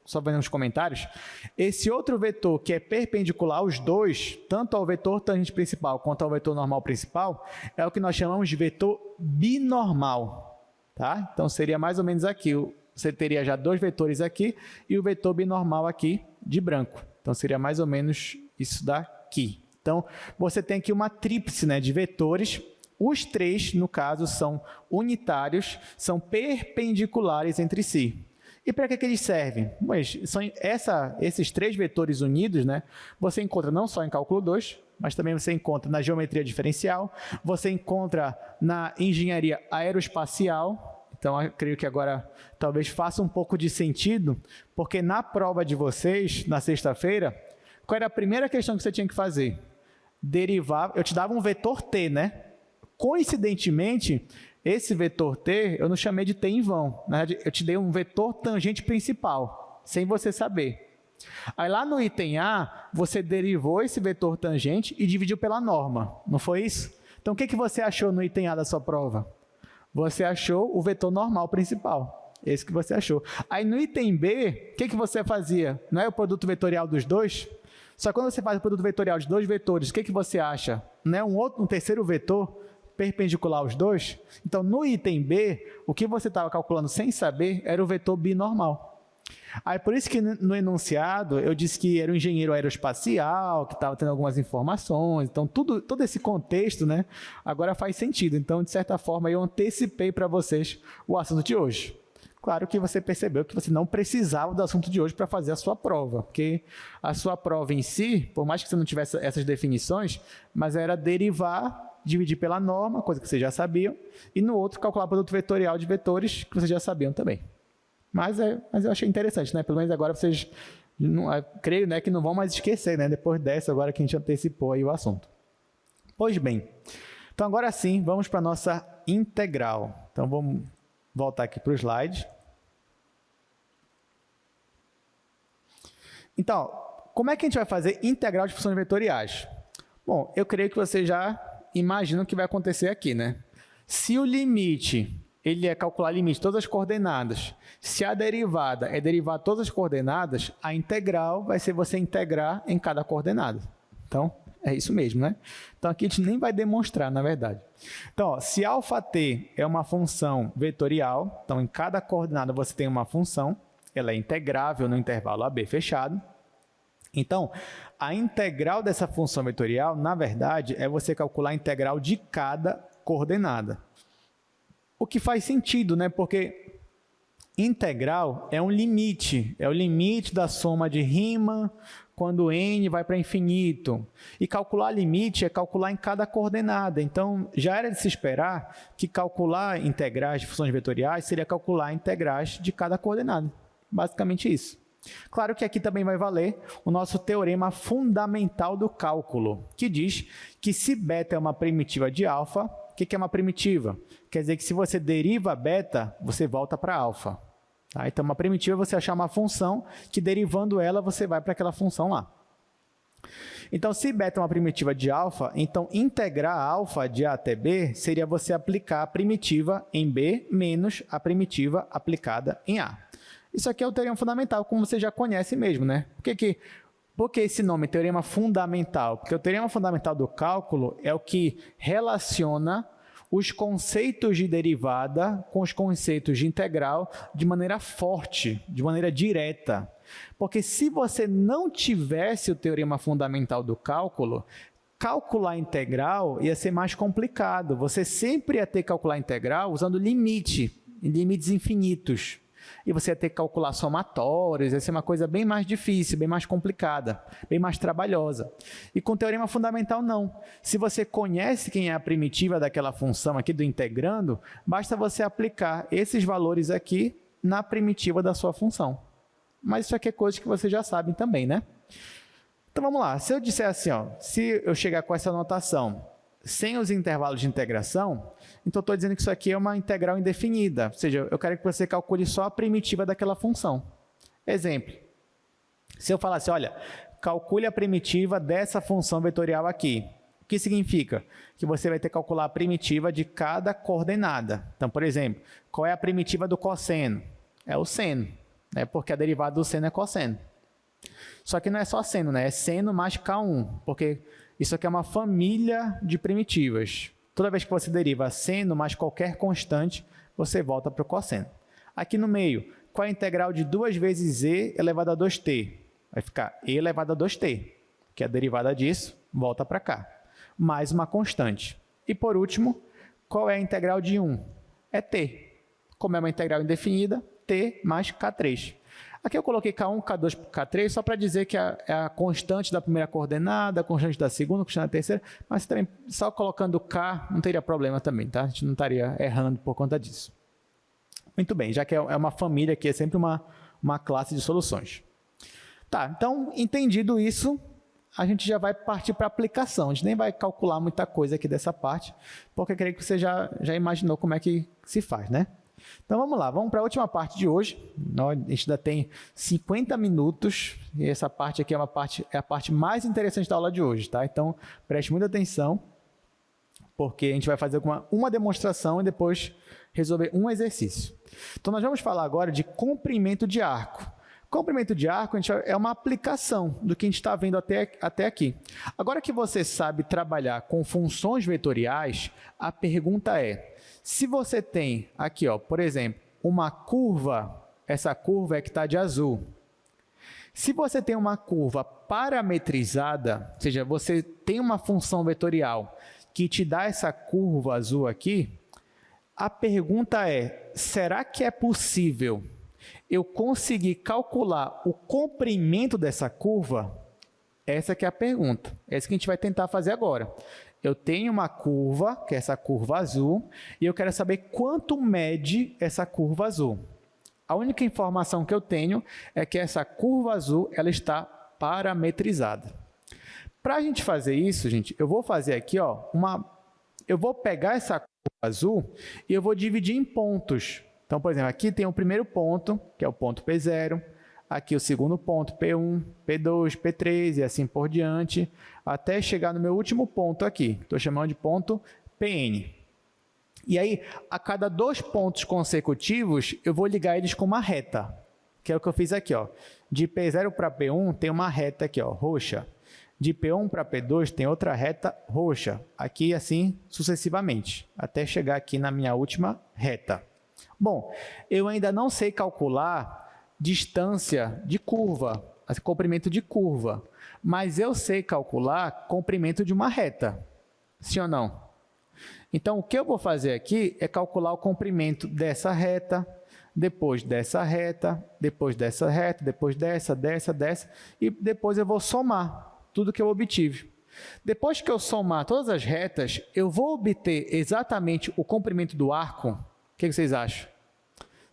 Só vendo uns comentários. Esse outro vetor, que é perpendicular aos dois, tanto ao vetor tangente principal quanto ao vetor normal principal, é o que nós chamamos de vetor binormal, tá? Então, seria mais ou menos aqui. Você teria já dois vetores aqui e o vetor binormal aqui de branco. Então, seria mais ou menos isso daqui. Então, você tem aqui uma tríplice, né, de vetores. Os três, no caso, são unitários, são perpendiculares entre si. E para que eles servem? Pois, esses três vetores unidos, né, você encontra não só em cálculo 2, mas também você encontra na geometria diferencial, você encontra na engenharia aeroespacial. Então, eu creio que agora talvez faça um pouco de sentido, porque na prova de vocês, na sexta-feira, qual era a primeira questão que você tinha que fazer? Derivar, eu te dava um vetor t, né? Coincidentemente, esse vetor t, eu não chamei de t em vão. Na verdade, eu te dei um vetor tangente principal, sem você saber. Aí lá no item A, você derivou esse vetor tangente e dividiu pela norma, não foi isso? Então, o que você achou no item A da sua prova? Você achou o vetor normal principal, esse que você achou. Aí no item B, o que você fazia? Não é o produto vetorial dos dois? Só que quando você faz o produto vetorial de dois vetores, o que você acha? Não é um terceiro vetor perpendicular aos dois? Então, no item B, o que você estava calculando sem saber era o vetor binormal. Aí, por isso que no enunciado eu disse que era um engenheiro aeroespacial, que estava tendo algumas informações. Então, todo esse contexto, né, agora faz sentido. Então, de certa forma, eu antecipei para vocês o assunto de hoje. claro que você percebeu que você não precisava do assunto de hoje para fazer a sua prova, porque a sua prova em si, por mais que você não tivesse essas definições, mas era derivar, dividir pela norma, coisa que vocês já sabiam, e no outro calcular o produto vetorial de vetores, que vocês já sabiam também. Mas eu achei interessante, né? Pelo menos agora vocês, creio, né, que não vão mais esquecer, né? Depois dessa, agora que a gente antecipou aí o assunto. Pois bem, então agora sim, vamos para a nossa integral. Então vamos voltar aqui para o slide. Então, como é que a gente vai fazer integral de funções vetoriais? Bom, eu creio que você já imagina o que vai acontecer aqui, né? Se o limite, ele é calcular limite de todas as coordenadas, se a derivada é derivar todas as coordenadas, a integral vai ser você integrar em cada coordenada. Então, é isso mesmo, né? Então, aqui a gente nem vai demonstrar, na verdade. Então, ó, se αt é uma função vetorial, então em cada coordenada você tem uma função, ela é integrável no intervalo AB fechado. Então, a integral dessa função vetorial, na verdade, é você calcular a integral de cada coordenada. O que faz sentido, né? Porque integral é um limite, é o limite da soma de Riemann quando n vai para infinito. E calcular limite é calcular em cada coordenada. Então, já era de se esperar que calcular integrais de funções vetoriais seria calcular integrais de cada coordenada. Basicamente isso. Claro que aqui também vai valer o nosso teorema fundamental do cálculo, que diz que se beta é uma primitiva de alfa, o que é uma primitiva? Quer dizer que se você deriva beta, você volta para alfa. Tá? Então, uma primitiva é você achar uma função que, derivando ela, você vai para aquela função lá. Então, se beta é uma primitiva de alfa, então integrar alfa de A até B seria você aplicar a primitiva em B menos a primitiva aplicada em A. Isso aqui é o teorema fundamental, como você já conhece mesmo, né? Por que esse nome, teorema fundamental? Porque o teorema fundamental do cálculo é o que relaciona os conceitos de derivada com os conceitos de integral de maneira forte, de maneira direta. Porque se você não tivesse o teorema fundamental do cálculo, calcular integral ia ser mais complicado. Você sempre ia ter que calcular integral usando limite, limites infinitos. E você ia ter que calcular somatórios, ia ser uma coisa bem mais difícil, bem mais complicada, bem mais trabalhosa. E com o teorema fundamental, não. Se você conhece quem é a primitiva daquela função aqui do integrando, basta você aplicar esses valores aqui na primitiva da sua função. Mas isso aqui é coisa que vocês já sabem também, né? Então, vamos lá. Se eu disser assim, ó, se eu chegar com essa notação sem os intervalos de integração, então estou dizendo que isso aqui é uma integral indefinida, ou seja, eu quero que você calcule só a primitiva daquela função. Exemplo, se eu falar assim, olha, calcule a primitiva dessa função vetorial aqui. O que significa? Que você vai ter que calcular a primitiva de cada coordenada. Então, por exemplo, qual é a primitiva do cosseno? É o seno, né? Porque a derivada do seno é cosseno. Só que não é só seno, né? É seno mais K1, porque isso aqui é uma família de primitivas. Toda vez que você deriva seno mais qualquer constante, você volta para o cosseno. Aqui no meio, qual é a integral de 2 vezes e elevado a 2t? Vai ficar e elevado a 2t, que é a derivada disso, volta para cá. Mais uma constante. E por último, qual é a integral de 1? É t. Como é uma integral indefinida, t mais k3. Aqui eu coloquei K1, K2, K3, só para dizer que é a constante da primeira coordenada, a constante da segunda, a constante da terceira, mas também só colocando K não teria problema também, tá? A gente não estaria errando por conta disso. Muito bem, já que é uma família aqui, é sempre uma classe de soluções. Tá, então, entendido isso, a gente já vai partir para a aplicação. A gente nem vai calcular muita coisa aqui dessa parte, porque eu creio que você já imaginou como é que se faz, né? Então, vamos lá, vamos para a última parte de hoje. A gente ainda tem 50 minutos, e essa parte aqui é a parte mais interessante da aula de hoje, tá? Então, preste muita atenção, porque a gente vai fazer uma demonstração e depois resolver um exercício. Então, nós vamos falar agora de comprimento de arco. Comprimento de arco é uma aplicação do que a gente está vendo até aqui. Agora que você sabe trabalhar com funções vetoriais, a pergunta é, se você tem aqui, ó, por exemplo, uma curva, essa curva é que está de azul. Se você tem uma curva parametrizada, ou seja, você tem uma função vetorial que te dá essa curva azul aqui, A pergunta é, será que é possível eu conseguir calcular o comprimento dessa curva? Essa que é a pergunta. É isso que a gente vai tentar fazer agora. Eu tenho uma curva, que é essa curva azul, e eu quero saber quanto mede essa curva azul. A única informação que eu tenho é que essa curva azul ela está parametrizada. Para a gente fazer isso, gente, eu vou fazer aqui, ó, eu vou pegar essa curva azul e eu vou dividir em pontos. Então, por exemplo, aqui tem o primeiro ponto, que é o ponto P0, aqui o segundo ponto, P1, P2, P3 e assim por diante, até chegar no meu último ponto aqui, estou chamando de ponto PN. E aí, a cada 2 pontos consecutivos, eu vou ligar eles com uma reta, que é o que eu fiz aqui, ó. De P0 para P1 tem uma reta aqui, ó, roxa. De P1 para P2 tem outra reta roxa, aqui assim sucessivamente, até chegar aqui na minha última reta. Bom, eu ainda não sei calcular distância de curva, comprimento de curva, mas eu sei calcular comprimento de uma reta, sim ou não? Então, o que eu vou fazer aqui é calcular o comprimento dessa reta, depois dessa reta, depois dessa reta, depois dessa, e depois eu vou somar tudo que eu obtive. Depois que eu somar todas as retas, eu vou obter exatamente o comprimento do arco. O que vocês acham?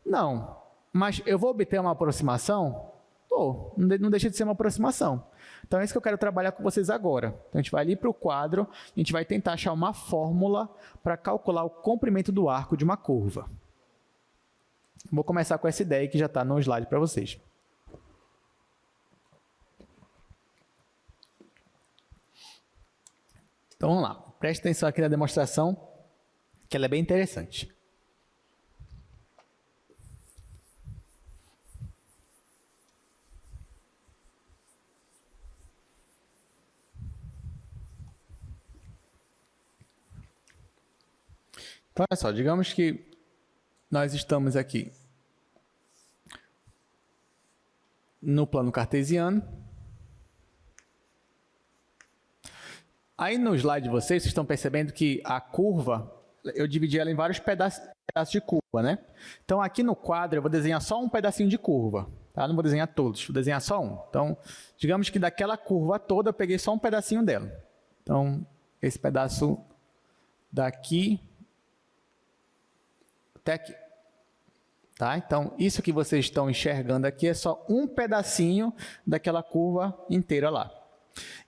Não, mas eu vou obter uma aproximação? Pô, não deixa de ser uma aproximação. Então, é isso que eu quero trabalhar com vocês agora. Então, a gente vai ali para o quadro, a gente vai tentar achar uma fórmula para calcular o comprimento do arco de uma curva. Vou começar com essa ideia que já está no slide para vocês. Então, vamos lá. Preste atenção aqui na demonstração, que ela é bem interessante. Então, olha só, digamos que nós estamos aqui no plano cartesiano. Aí no slide de vocês estão percebendo que a curva, eu dividi ela em vários pedaços de curva, né? Então, aqui no quadro, eu vou desenhar só um pedacinho de curva, tá? Não vou desenhar todos, vou desenhar só um. Então, digamos que daquela curva toda, eu peguei só um pedacinho dela. Então, esse pedaço daqui até aqui. Tá? Então, isso que vocês estão enxergando aqui é só um pedacinho daquela curva inteira lá.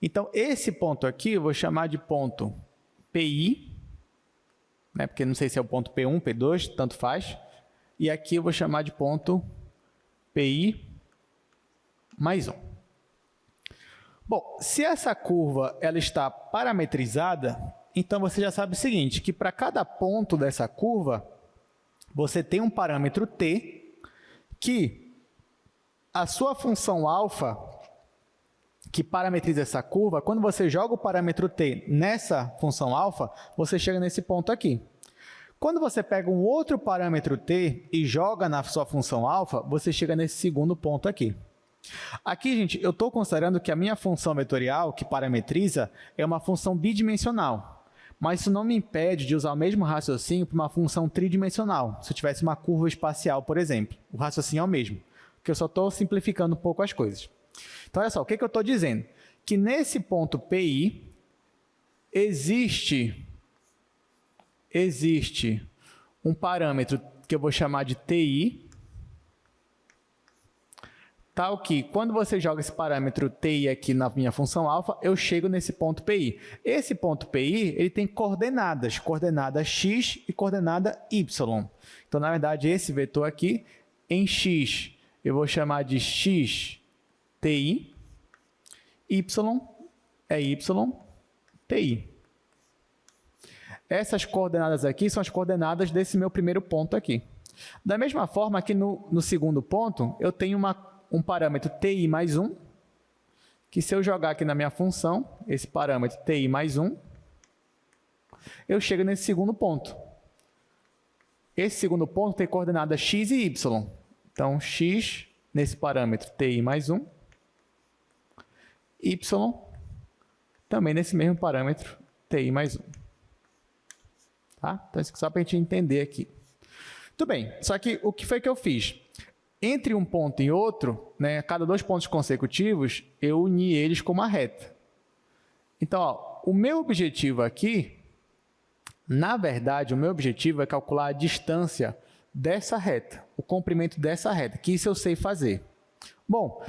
Então, esse ponto aqui eu vou chamar de ponto PI, né? Porque não sei se é o ponto P1, P2, tanto faz. E aqui eu vou chamar de ponto PI mais 1. Bom, se essa curva ela está parametrizada, então você já sabe o seguinte, que para cada ponto dessa curva, você tem um parâmetro t, que a sua função alfa, que parametriza essa curva, quando você joga o parâmetro t nessa função alfa, você chega nesse ponto aqui. Quando você pega um outro parâmetro t e joga na sua função alfa, você chega nesse segundo ponto aqui. Aqui, gente, eu estou considerando que a minha função vetorial, que parametriza, é uma função bidimensional. Mas isso não me impede de usar o mesmo raciocínio para uma função tridimensional. Se eu tivesse uma curva espacial, por exemplo, o raciocínio é o mesmo, porque eu só estou simplificando um pouco as coisas. Então, olha só, o que eu estou dizendo? Que nesse ponto PI existe um parâmetro que eu vou chamar de TI, tal que, quando você joga esse parâmetro TI aqui na minha função alfa, eu chego nesse ponto PI. Esse ponto PI ele tem coordenadas, coordenada x e coordenada y. Então, na verdade, esse vetor aqui, em x, eu vou chamar de x TI, y é y TI. Essas coordenadas aqui são as coordenadas desse meu primeiro ponto aqui. Da mesma forma que no segundo ponto, eu tenho um parâmetro TI mais 1, que se eu jogar aqui na minha função, esse parâmetro TI mais 1, eu chego nesse segundo ponto. Esse segundo ponto tem coordenadas x e y. Então, x nesse parâmetro TI mais 1, y também nesse mesmo parâmetro TI mais 1. Tá? Então, isso só para a gente entender aqui. Tudo bem, só que o que foi que eu fiz? Entre um ponto e outro, né, cada 2 pontos consecutivos, eu uni eles com uma reta. Então, ó, o meu objetivo aqui, na verdade, o meu objetivo é calcular a distância dessa reta, o comprimento dessa reta, que isso eu sei fazer. Bom,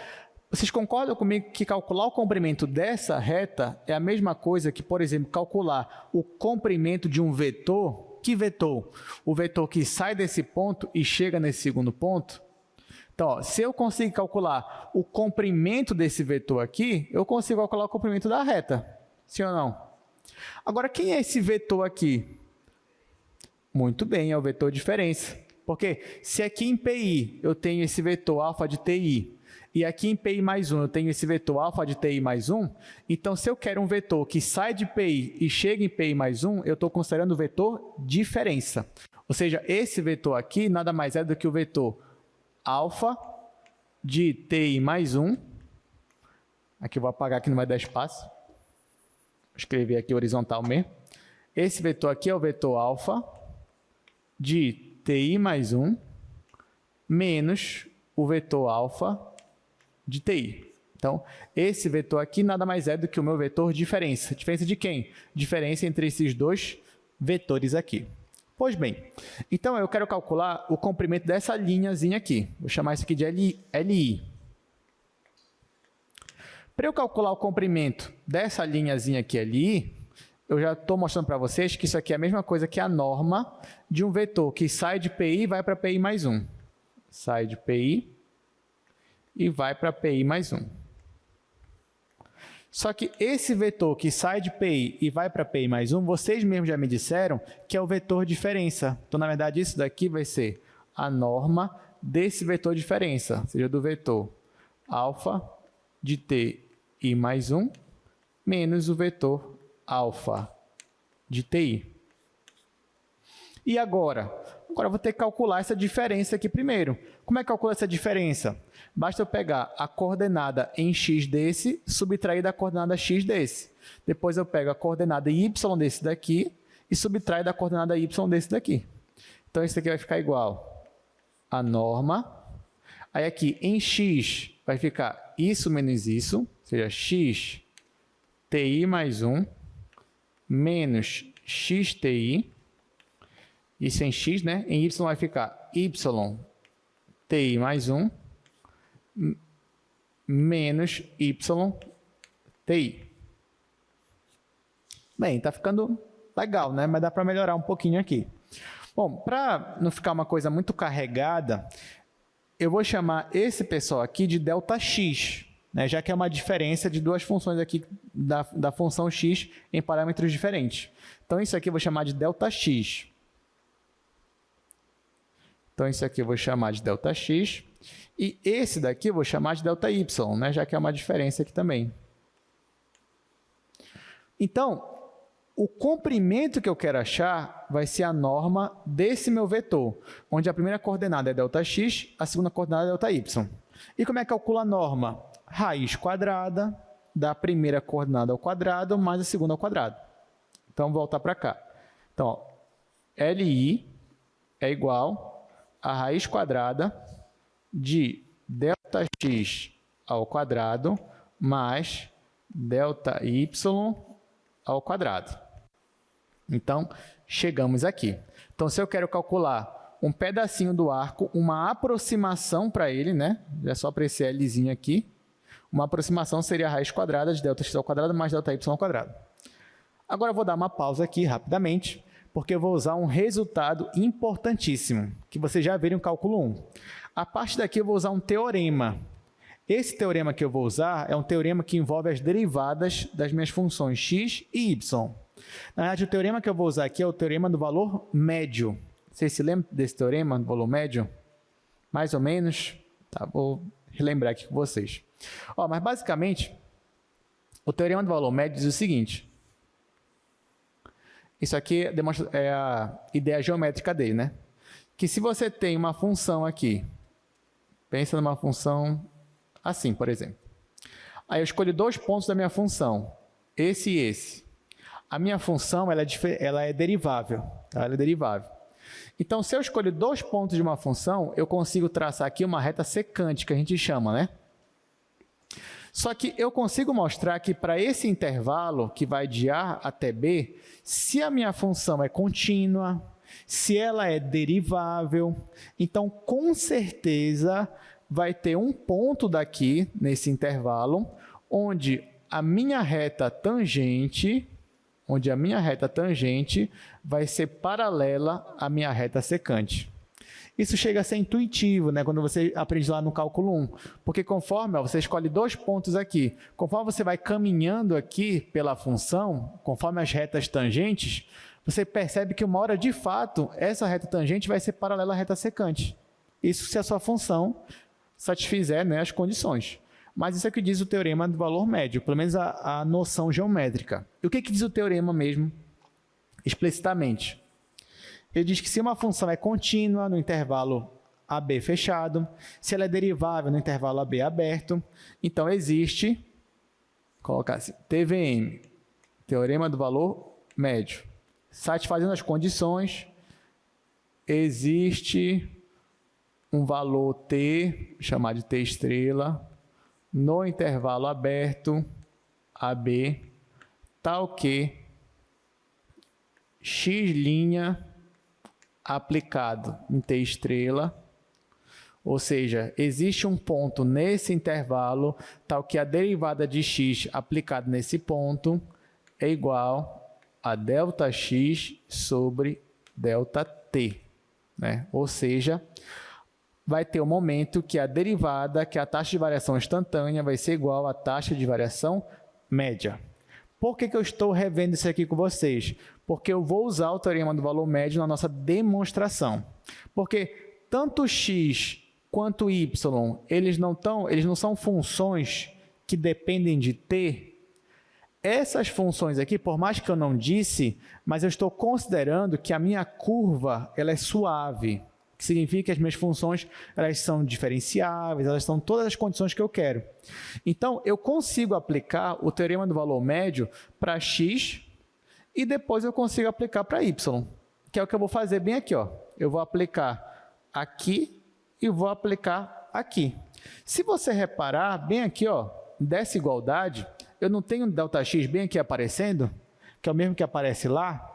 vocês concordam comigo que calcular o comprimento dessa reta é a mesma coisa que, por exemplo, calcular o comprimento de um vetor? Que vetor? O vetor que sai desse ponto e chega nesse segundo ponto? Então, ó, se eu consigo calcular o comprimento desse vetor aqui, eu consigo calcular o comprimento da reta. Sim ou não? Agora, quem é esse vetor aqui? Muito bem, é o vetor diferença. Porque se aqui em PI eu tenho esse vetor alfa de TI, e aqui em PI mais 1 eu tenho esse vetor alfa de TI mais 1, então se eu quero um vetor que sai de PI e chega em PI mais 1, eu estou considerando o vetor diferença. Ou seja, esse vetor aqui nada mais é do que o vetor alfa de TI mais 1. Aqui eu vou apagar que não vai dar espaço. Vou escrever aqui horizontal mesmo. Esse vetor aqui é o vetor alfa de TI mais 1 menos o vetor alfa de TI. Então, esse vetor aqui nada mais é do que o meu vetor diferença. Diferença de quem? Diferença entre esses 2 vetores aqui. Pois bem, então eu quero calcular o comprimento dessa linhazinha aqui. Vou chamar isso aqui de LI. Para eu calcular o comprimento dessa linhazinha aqui, LI, eu já estou mostrando para vocês que isso aqui é a mesma coisa que a norma de um vetor que sai de PI e vai para PI mais 1. Sai de PI e vai para PI mais 1. Só que esse vetor que sai de PI e vai para PI mais 1, vocês mesmos já me disseram que é o vetor diferença. Então, na verdade, isso daqui vai ser a norma desse vetor diferença, ou seja, do vetor alfa de TI mais 1 menos o vetor alfa de TI. E agora? Agora eu vou ter que calcular essa diferença aqui primeiro. Como é que calcula essa diferença? Basta eu pegar a coordenada em x desse, subtrair da coordenada x desse. Depois eu pego a coordenada y desse daqui e subtrair da coordenada y desse daqui. Então, isso aqui vai ficar igual a norma. Aí aqui em x vai ficar isso menos isso, ou seja, x TI mais 1 menos xTI. Isso em x, né? Em y vai ficar y TI mais 1 menos y TI. Bem, está ficando legal, né? Mas dá para melhorar um pouquinho aqui. Bom, para não ficar uma coisa muito carregada, eu vou chamar esse pessoal aqui de ΔX, né? Já que é uma diferença de 2 funções aqui da função x em parâmetros diferentes. Então, isso aqui eu vou chamar de ΔX. Então, isso aqui eu vou chamar de ΔX. E esse daqui eu vou chamar de ΔY, né? Já que é uma diferença aqui também. Então, o comprimento que eu quero achar vai ser a norma desse meu vetor, onde a primeira coordenada é ΔX, a segunda coordenada é ΔY. E como é que calcula a norma? Raiz quadrada da primeira coordenada ao quadrado mais a segunda ao quadrado. Então, vou voltar para cá. Então, ó, LI é igual a raiz quadrada de ΔX ao quadrado mais ΔY ao quadrado. Então, chegamos aqui. Então, se eu quero calcular um pedacinho do arco, uma aproximação para ele, né? É só para esse Lzinho aqui. Uma aproximação seria a raiz quadrada de ΔX ao quadrado mais ΔY ao quadrado. Agora, eu vou dar uma pausa aqui rapidamente, porque eu vou usar um resultado importantíssimo, que vocês já viram em cálculo 1. A partir daqui eu vou usar um teorema. Esse teorema que eu vou usar é um teorema que envolve as derivadas das minhas funções x e y. Na verdade, o teorema que eu vou usar aqui é o teorema do valor médio. Vocês se lembram desse teorema do valor médio? Mais ou menos? Tá, vou relembrar aqui com vocês. Ó, mas basicamente, o teorema do valor médio diz o seguinte. Isso aqui demonstra, é a ideia geométrica dele, né? Que se você tem uma função aqui, pensa numa função assim, por exemplo. Aí eu escolho 2 pontos da minha função, esse e esse. a minha função ela é derivável. Tá? Ela é derivável. Então, se eu escolho 2 pontos de uma função, eu consigo traçar aqui uma reta secante, que a gente chama, né? Só que eu consigo mostrar que para esse intervalo, que vai de A até B, se a minha função é contínua, se ela é derivável, então, com certeza, vai ter um ponto daqui, nesse intervalo, onde a minha reta tangente vai ser paralela à minha reta secante. Isso chega a ser intuitivo, né, quando você aprende lá no cálculo 1, porque conforme você escolhe 2 pontos aqui, conforme você vai caminhando aqui pela função, conforme as retas tangentes, você percebe que uma hora, de fato, essa reta tangente vai ser paralela à reta secante. Isso se a sua função satisfizer, né, as condições. Mas isso é o que diz o teorema do valor médio, pelo menos a noção geométrica. E o que diz o teorema mesmo, explicitamente? Ele diz que se uma função é contínua no intervalo AB fechado, se ela é derivável no intervalo AB aberto, então existe, colocar assim, TVM, teorema do valor médio. Satisfazendo as condições, existe um valor T, chamado de T estrela, no intervalo aberto AB, tal que x' aplicado em T estrela, ou seja, existe um ponto nesse intervalo, tal que a derivada de x aplicado nesse ponto é igual a ΔX sobre ΔT, né? Ou seja, vai ter um momento que a derivada, que a taxa de variação instantânea vai ser igual à taxa de variação média. Por que eu estou revendo isso aqui com vocês? Porque eu vou usar o teorema do valor médio na nossa demonstração. Porque tanto x quanto y, eles não são funções que dependem de t. Essas funções aqui, por mais que eu não disse, mas eu estou considerando que a minha curva ela é suave, que significa que as minhas funções elas são diferenciáveis, elas são todas as condições que eu quero. Então, eu consigo aplicar o teorema do valor médio para x e depois eu consigo aplicar para y, que é o que eu vou fazer bem aqui. Ó. Eu vou aplicar aqui e vou aplicar aqui. Se você reparar, bem aqui, ó, dessa igualdade, eu não tenho ΔX bem aqui aparecendo, que é o mesmo que aparece lá.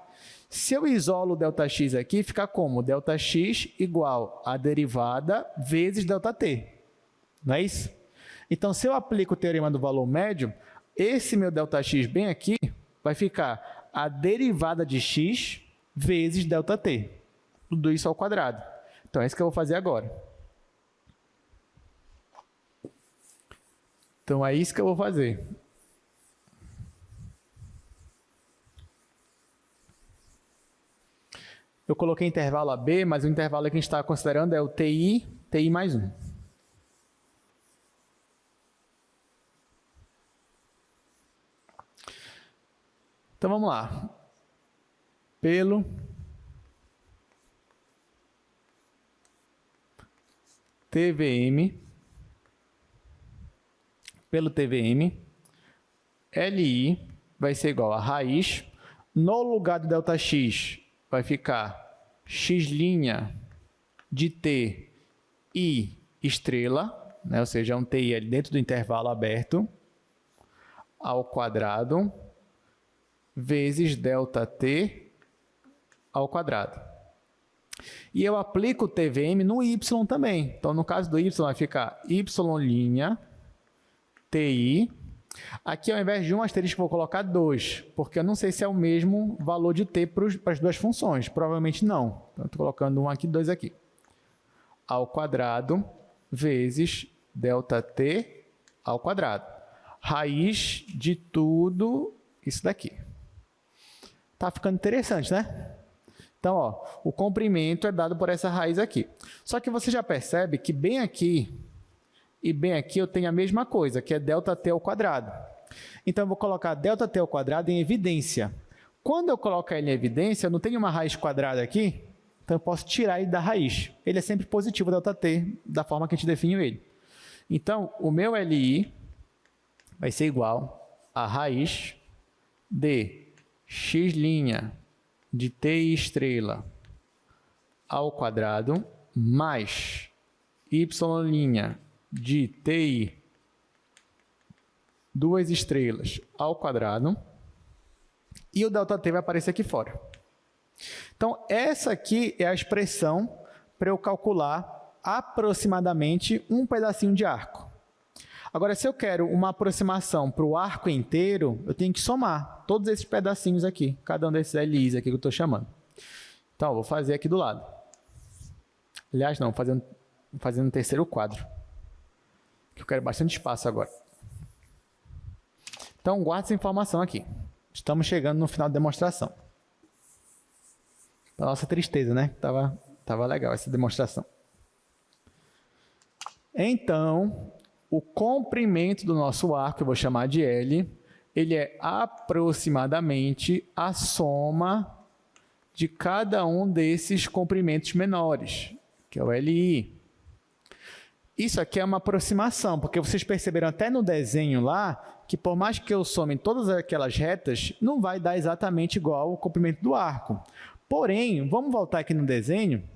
Se eu isolo o ΔX aqui, fica como? ΔX igual a derivada vezes ΔT. Não é isso? Então, se eu aplico o teorema do valor médio, esse meu ΔX bem aqui vai ficar a derivada de x vezes ΔT. Tudo isso ao quadrado. Então, é isso que eu vou fazer agora. Então, é isso que eu vou fazer. Eu coloquei intervalo AB, mas o intervalo que a gente está considerando é o TI mais 1. Então, vamos lá. Pelo TVM, LI vai ser igual a raiz. No lugar do ΔX, vai ficar x' de t e estrela, né? Ou seja, um ti ali dentro do intervalo aberto, ao quadrado, vezes ΔT ao quadrado. E eu aplico o TVM no y também. Então, no caso do y, vai ficar y' ti. Aqui, ao invés de um asterisco, vou colocar 2, porque eu não sei se é o mesmo valor de t para as duas funções. Provavelmente não. Então, estou colocando um aqui, 2 aqui. Ao quadrado vezes ΔT ao quadrado. Raiz de tudo isso daqui. Tá ficando interessante, né? Então, ó, o comprimento é dado por essa raiz aqui. Só que você já percebe que bem aqui e bem aqui eu tenho a mesma coisa, que é ΔT ao quadrado. Então, eu vou colocar ΔT ao quadrado em evidência. Quando eu coloco ele em evidência, eu não tenho uma raiz quadrada aqui, então eu posso tirar ele da raiz. Ele é sempre positivo, ΔT, da forma que a gente define ele. Então, o meu LI vai ser igual a raiz de x' de ti estrela ao quadrado mais y' de ti duas estrelas ao quadrado, e o ΔT vai aparecer aqui fora. Então, essa aqui é a expressão para eu calcular aproximadamente um pedacinho de arco. Agora, se eu quero uma aproximação para o arco inteiro, eu tenho que somar todos esses pedacinhos aqui, cada um desses LIs aqui que eu estou chamando. Então, eu vou fazer aqui do lado. Aliás, não, fazendo um terceiro quadro, que eu quero bastante espaço agora. Então, guarde essa informação aqui. Estamos chegando no final da demonstração. Para nossa tristeza, né? Tava legal essa demonstração. Então, o comprimento do nosso arco, eu vou chamar de L, ele é aproximadamente a soma de cada um desses comprimentos menores, que é o LI. Isso aqui é uma aproximação, porque vocês perceberam até no desenho lá, que por mais que eu some todas aquelas retas, não vai dar exatamente igual o comprimento do arco. Porém, vamos voltar aqui no desenho,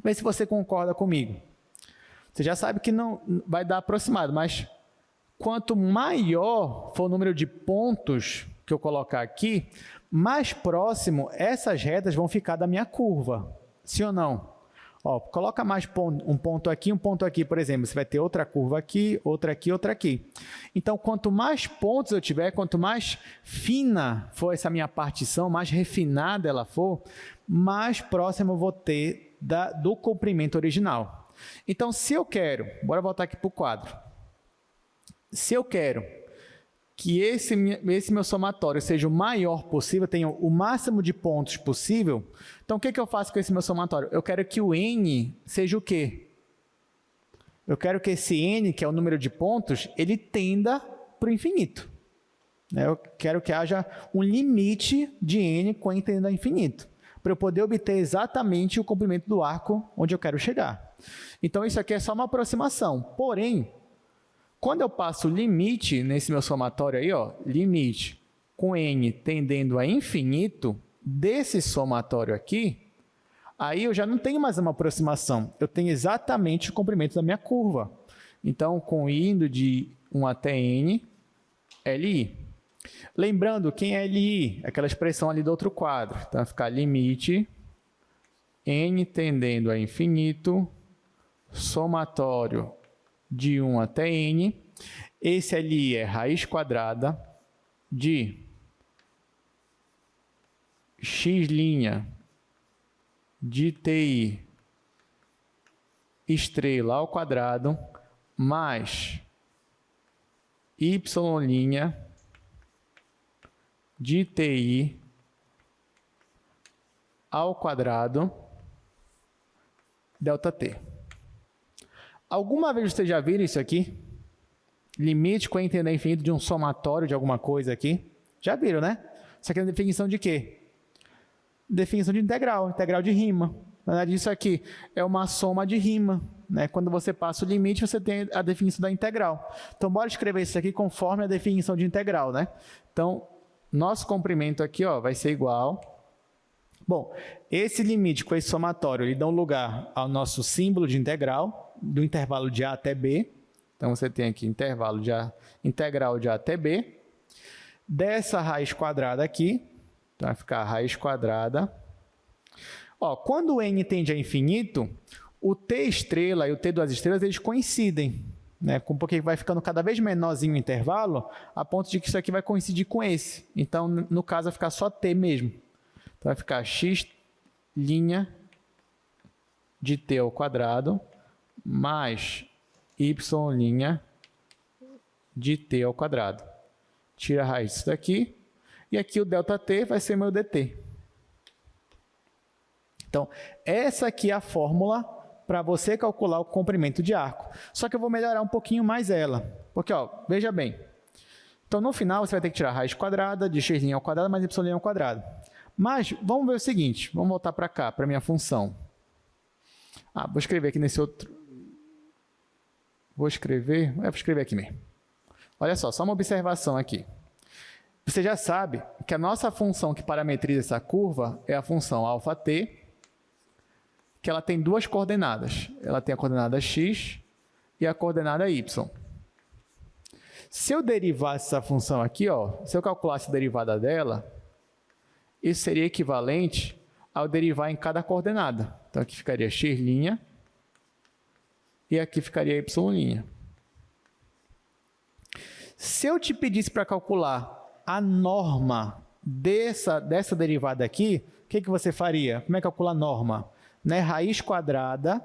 ver se você concorda comigo. Você já sabe que não vai dar aproximado, mas quanto maior for o número de pontos que eu colocar aqui, mais próximo essas retas vão ficar da minha curva. Sim ou não? Ó, coloca mais um ponto aqui, por exemplo. Você vai ter outra curva aqui, outra aqui, outra aqui. Então, quanto mais pontos eu tiver, quanto mais fina for essa minha partição, mais refinada ela for, mais próximo eu vou ter do comprimento original. Então, se eu quero, bora voltar aqui para o quadro. Se eu quero que esse meu somatório seja o maior possível, tenha o máximo de pontos possível, então o que eu faço com esse meu somatório? Eu quero que o n seja o quê? Eu quero que esse n, que é o número de pontos, ele tenda para o infinito. Eu quero que haja um limite de n com n tendendo a infinito, para eu poder obter exatamente o comprimento do arco onde eu quero chegar. Então, isso aqui é só uma aproximação. Porém, quando eu passo o limite nesse meu somatório aí, ó, limite com n tendendo a infinito, desse somatório aqui, aí eu já não tenho mais uma aproximação, eu tenho exatamente o comprimento da minha curva. Então, com indo de 1 até n, LI. Lembrando, quem é LI? Aquela expressão ali do outro quadro. Então, vai ficar limite, n tendendo a infinito, somatório de 1 até n. Esse LI é raiz quadrada de x' de ti estrela ao quadrado mais y' de ti ao quadrado ΔT. Alguma vez vocês já viram isso aqui? Limite com n tendendo a infinito de um somatório de alguma coisa aqui? Já viram, né? Isso aqui é a definição de quê? Definição de integral de rima. Na verdade, isso aqui é uma soma de rima, né? Quando você passa o limite, você tem a definição da integral. Então, bora escrever isso aqui conforme a definição de integral, né? Então, nosso comprimento aqui, ó, vai ser igual. Bom, esse limite com esse somatório, ele dá um lugar ao nosso símbolo de integral, do intervalo de A até B. Então, você tem aqui integral de A até B. Dessa raiz quadrada aqui, então vai ficar a raiz quadrada. Ó, quando o n tende a infinito, o t estrela e o t duas estrelas, eles coincidem, né? Porque vai ficando cada vez menorzinho o intervalo, a ponto de que isso aqui vai coincidir com esse. Então, no caso, vai ficar só t mesmo. Então, vai ficar x' de t ao quadrado mais y' de t ao quadrado. Tira a raiz disso daqui. E aqui o ΔT vai ser meu dt. Então, essa aqui é a fórmula para você calcular o comprimento de arco. Só que eu vou melhorar um pouquinho mais ela. Porque, ó, veja bem. Então, no final, você vai ter que tirar a raiz quadrada de x' ao quadrado mais y' ao quadrado. Mas, vamos ver o seguinte. Vamos voltar para cá, para a minha função. Vou escrever aqui nesse outro... Vou escrever aqui mesmo. Olha só uma observação aqui. Você já sabe que a nossa função que parametriza essa curva é a função αt, que ela tem duas coordenadas. Ela tem a coordenada x e a coordenada y. Se eu derivasse essa função aqui, ó, se eu calculasse a derivada dela, isso seria equivalente ao derivar em cada coordenada. Então, aqui ficaria x' e aqui ficaria y'. Se eu te pedisse para calcular a norma dessa derivada aqui, o que você faria? Como é que calcula a norma? Né? Raiz quadrada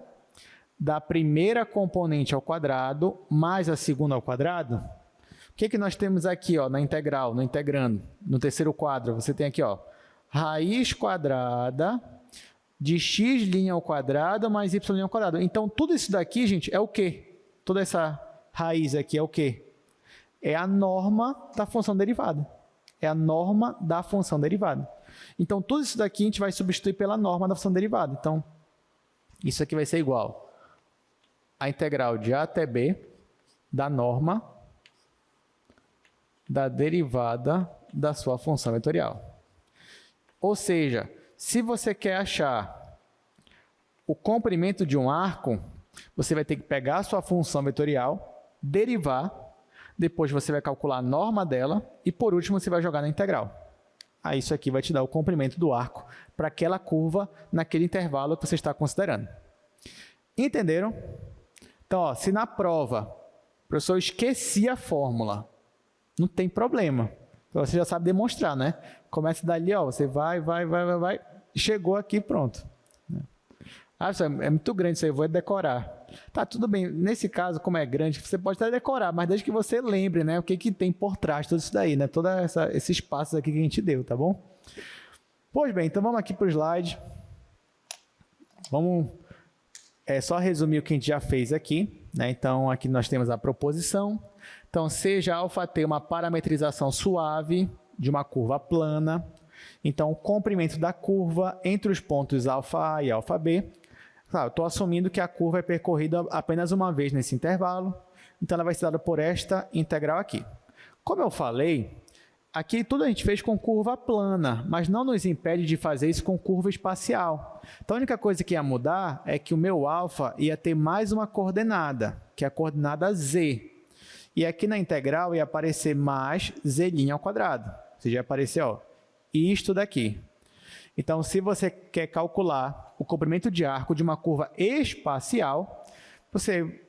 da primeira componente ao quadrado mais a segunda ao quadrado. O que nós temos aqui, ó, na integral, no integrando, no terceiro quadro? Você tem aqui, ó, raiz quadrada de x' ao quadrado mais y' ao quadrado. Então, tudo isso daqui, gente, é o quê? Toda essa raiz aqui é o quê? É a norma da função derivada. É a norma da função derivada. Então, tudo isso daqui a gente vai substituir pela norma da função derivada. Então, isso aqui vai ser igual a integral de a até b da norma da derivada da sua função vetorial. Ou seja, se você quer achar o comprimento de um arco, você vai ter que pegar a sua função vetorial, derivar, depois você vai calcular a norma dela e, por último, você vai jogar na integral. Aí isso aqui vai te dar o comprimento do arco para aquela curva naquele intervalo que você está considerando. Entenderam? Então, ó, se na prova o professor esquecia a fórmula, não tem problema. Você já sabe demonstrar, né? Começa dali, ó, você vai, chegou aqui, pronto. Ah, é muito grande isso aí, eu vou decorar. Tá, tudo bem. Nesse caso, como é grande, você pode até decorar, mas desde que você lembre, né, o que tem por trás de tudo isso daí, né? Todos esses passos aqui que a gente deu, tá bom? Pois bem, então vamos aqui para o slide. Vamos só resumir o que a gente já fez aqui, né? Então, aqui nós temos a proposição. Então, seja αt uma parametrização suave de uma curva plana. Então, o comprimento da curva entre os pontos αA e αB. Claro, estou assumindo que a curva é percorrida apenas uma vez nesse intervalo. Então, ela vai ser dada por esta integral aqui. Como eu falei, aqui tudo a gente fez com curva plana, mas não nos impede de fazer isso com curva espacial. Então, a única coisa que ia mudar é que o meu alfa ia ter mais uma coordenada, que é a coordenada z. E aqui na integral ia aparecer mais z' ao quadrado. Ou seja, ia aparecer, ó, isto daqui. Então, se você quer calcular o comprimento de arco de uma curva espacial, você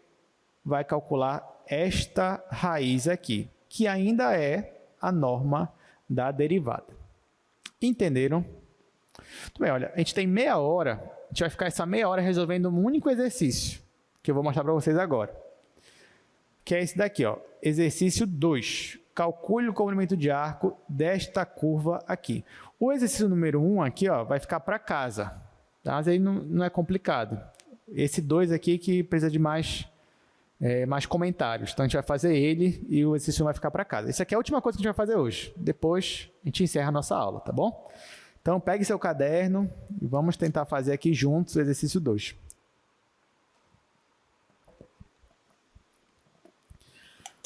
vai calcular esta raiz aqui, que ainda é a norma da derivada. Entenderam? Muito bem, olha, a gente tem meia hora, a gente vai ficar essa meia hora resolvendo um único exercício, que eu vou mostrar para vocês agora. Que é esse daqui, ó, exercício 2. Calcule o comprimento de arco desta curva aqui. O exercício número 1 aqui, ó, vai ficar para casa, tá? Mas aí não é complicado. Esse 2 aqui que precisa de mais comentários. Então, a gente vai fazer ele e o exercício 1 vai ficar para casa. Isso aqui é a última coisa que a gente vai fazer hoje. Depois, a gente encerra a nossa aula, tá bom? Então, pegue seu caderno e vamos tentar fazer aqui juntos o exercício 2.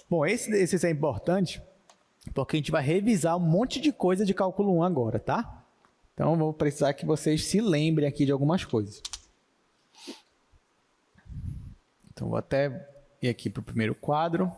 Bom, esse exercício é importante porque a gente vai revisar um monte de coisa de cálculo 1 agora, tá? Então, eu vou precisar que vocês se lembrem aqui de algumas coisas. Então, vou até ir aqui para o primeiro quadro.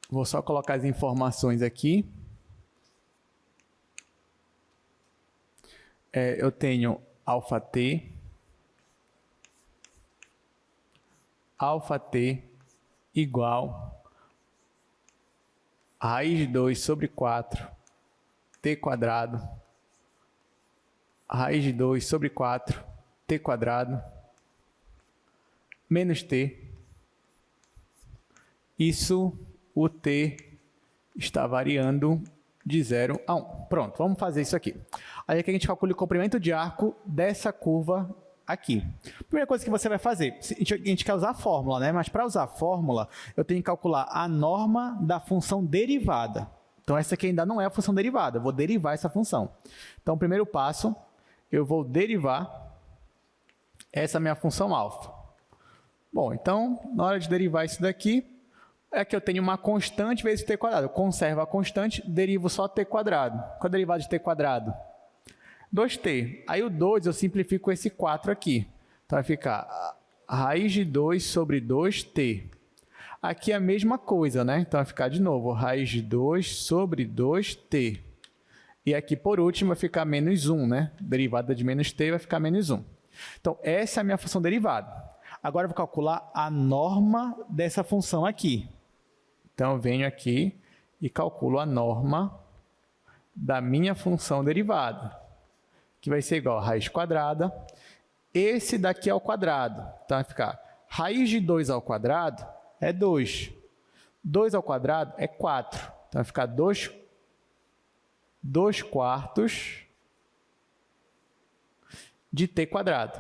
Vou só colocar as informações aqui. Eu tenho αt igual a raiz de 2 sobre 4 t quadrado, raiz de 2 sobre 4 t quadrado, menos t. Isso, o t está variando de 0 a 1. Pronto, vamos fazer isso aqui. Aí aqui a gente calcula o comprimento de arco dessa curva aqui. Primeira coisa que você vai fazer, a gente quer usar a fórmula, né? Mas para usar a fórmula, eu tenho que calcular a norma da função derivada. Então, essa aqui ainda não é a função derivada, eu vou derivar essa função. Então, primeiro passo, eu vou derivar essa minha função alfa. Bom, então, na hora de derivar isso daqui, é que eu tenho uma constante vezes t quadrado. Eu conservo a constante, derivo só t quadrado. Qual é a derivada de t quadrado? 2t. Aí o 2 eu simplifico esse 4 aqui. Então vai ficar raiz de 2 sobre 2t. Aqui é a mesma coisa, né? Então vai ficar de novo raiz de 2 sobre 2t. E aqui por último vai ficar menos 1, né? Derivada de menos t vai ficar menos 1. Então essa é a minha função derivada. Agora eu vou calcular a norma dessa função aqui. Então eu venho aqui e calculo a norma da minha função derivada, que vai ser igual a raiz quadrada, esse daqui é ao quadrado. Então, vai ficar raiz de 2 ao quadrado é 2. 2 ao quadrado é 4. Então, vai ficar 2 quartos de t quadrado.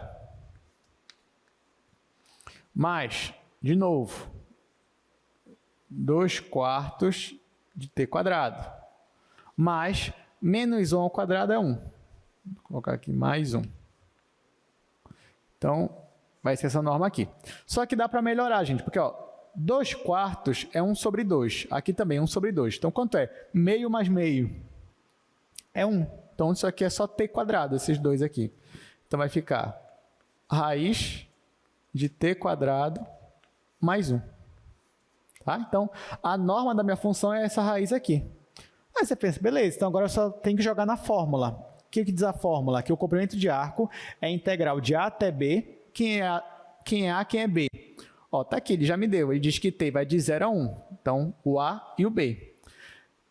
Mais, de novo, 2 quartos de t quadrado. Mais, menos 1 ao quadrado é 1. Vou colocar aqui mais 1. Então, vai ser essa norma aqui. Só que dá para melhorar, gente, porque 2 quartos é 1 sobre 2. Aqui também é 1 sobre 2. Então, quanto é? Meio mais meio é 1. Então, isso aqui é só t quadrado, esses dois aqui. Então, vai ficar raiz de t quadrado mais 1. Tá? Então, a norma da minha função é essa raiz aqui. Aí você pensa, beleza, então agora eu só tenho que jogar na fórmula. O que diz a fórmula? Que o comprimento de arco é integral de A até B. Quem é A, quem é B? Tá aqui, ele já me deu. Ele diz que T vai de 0 a 1. Então, o A e o B.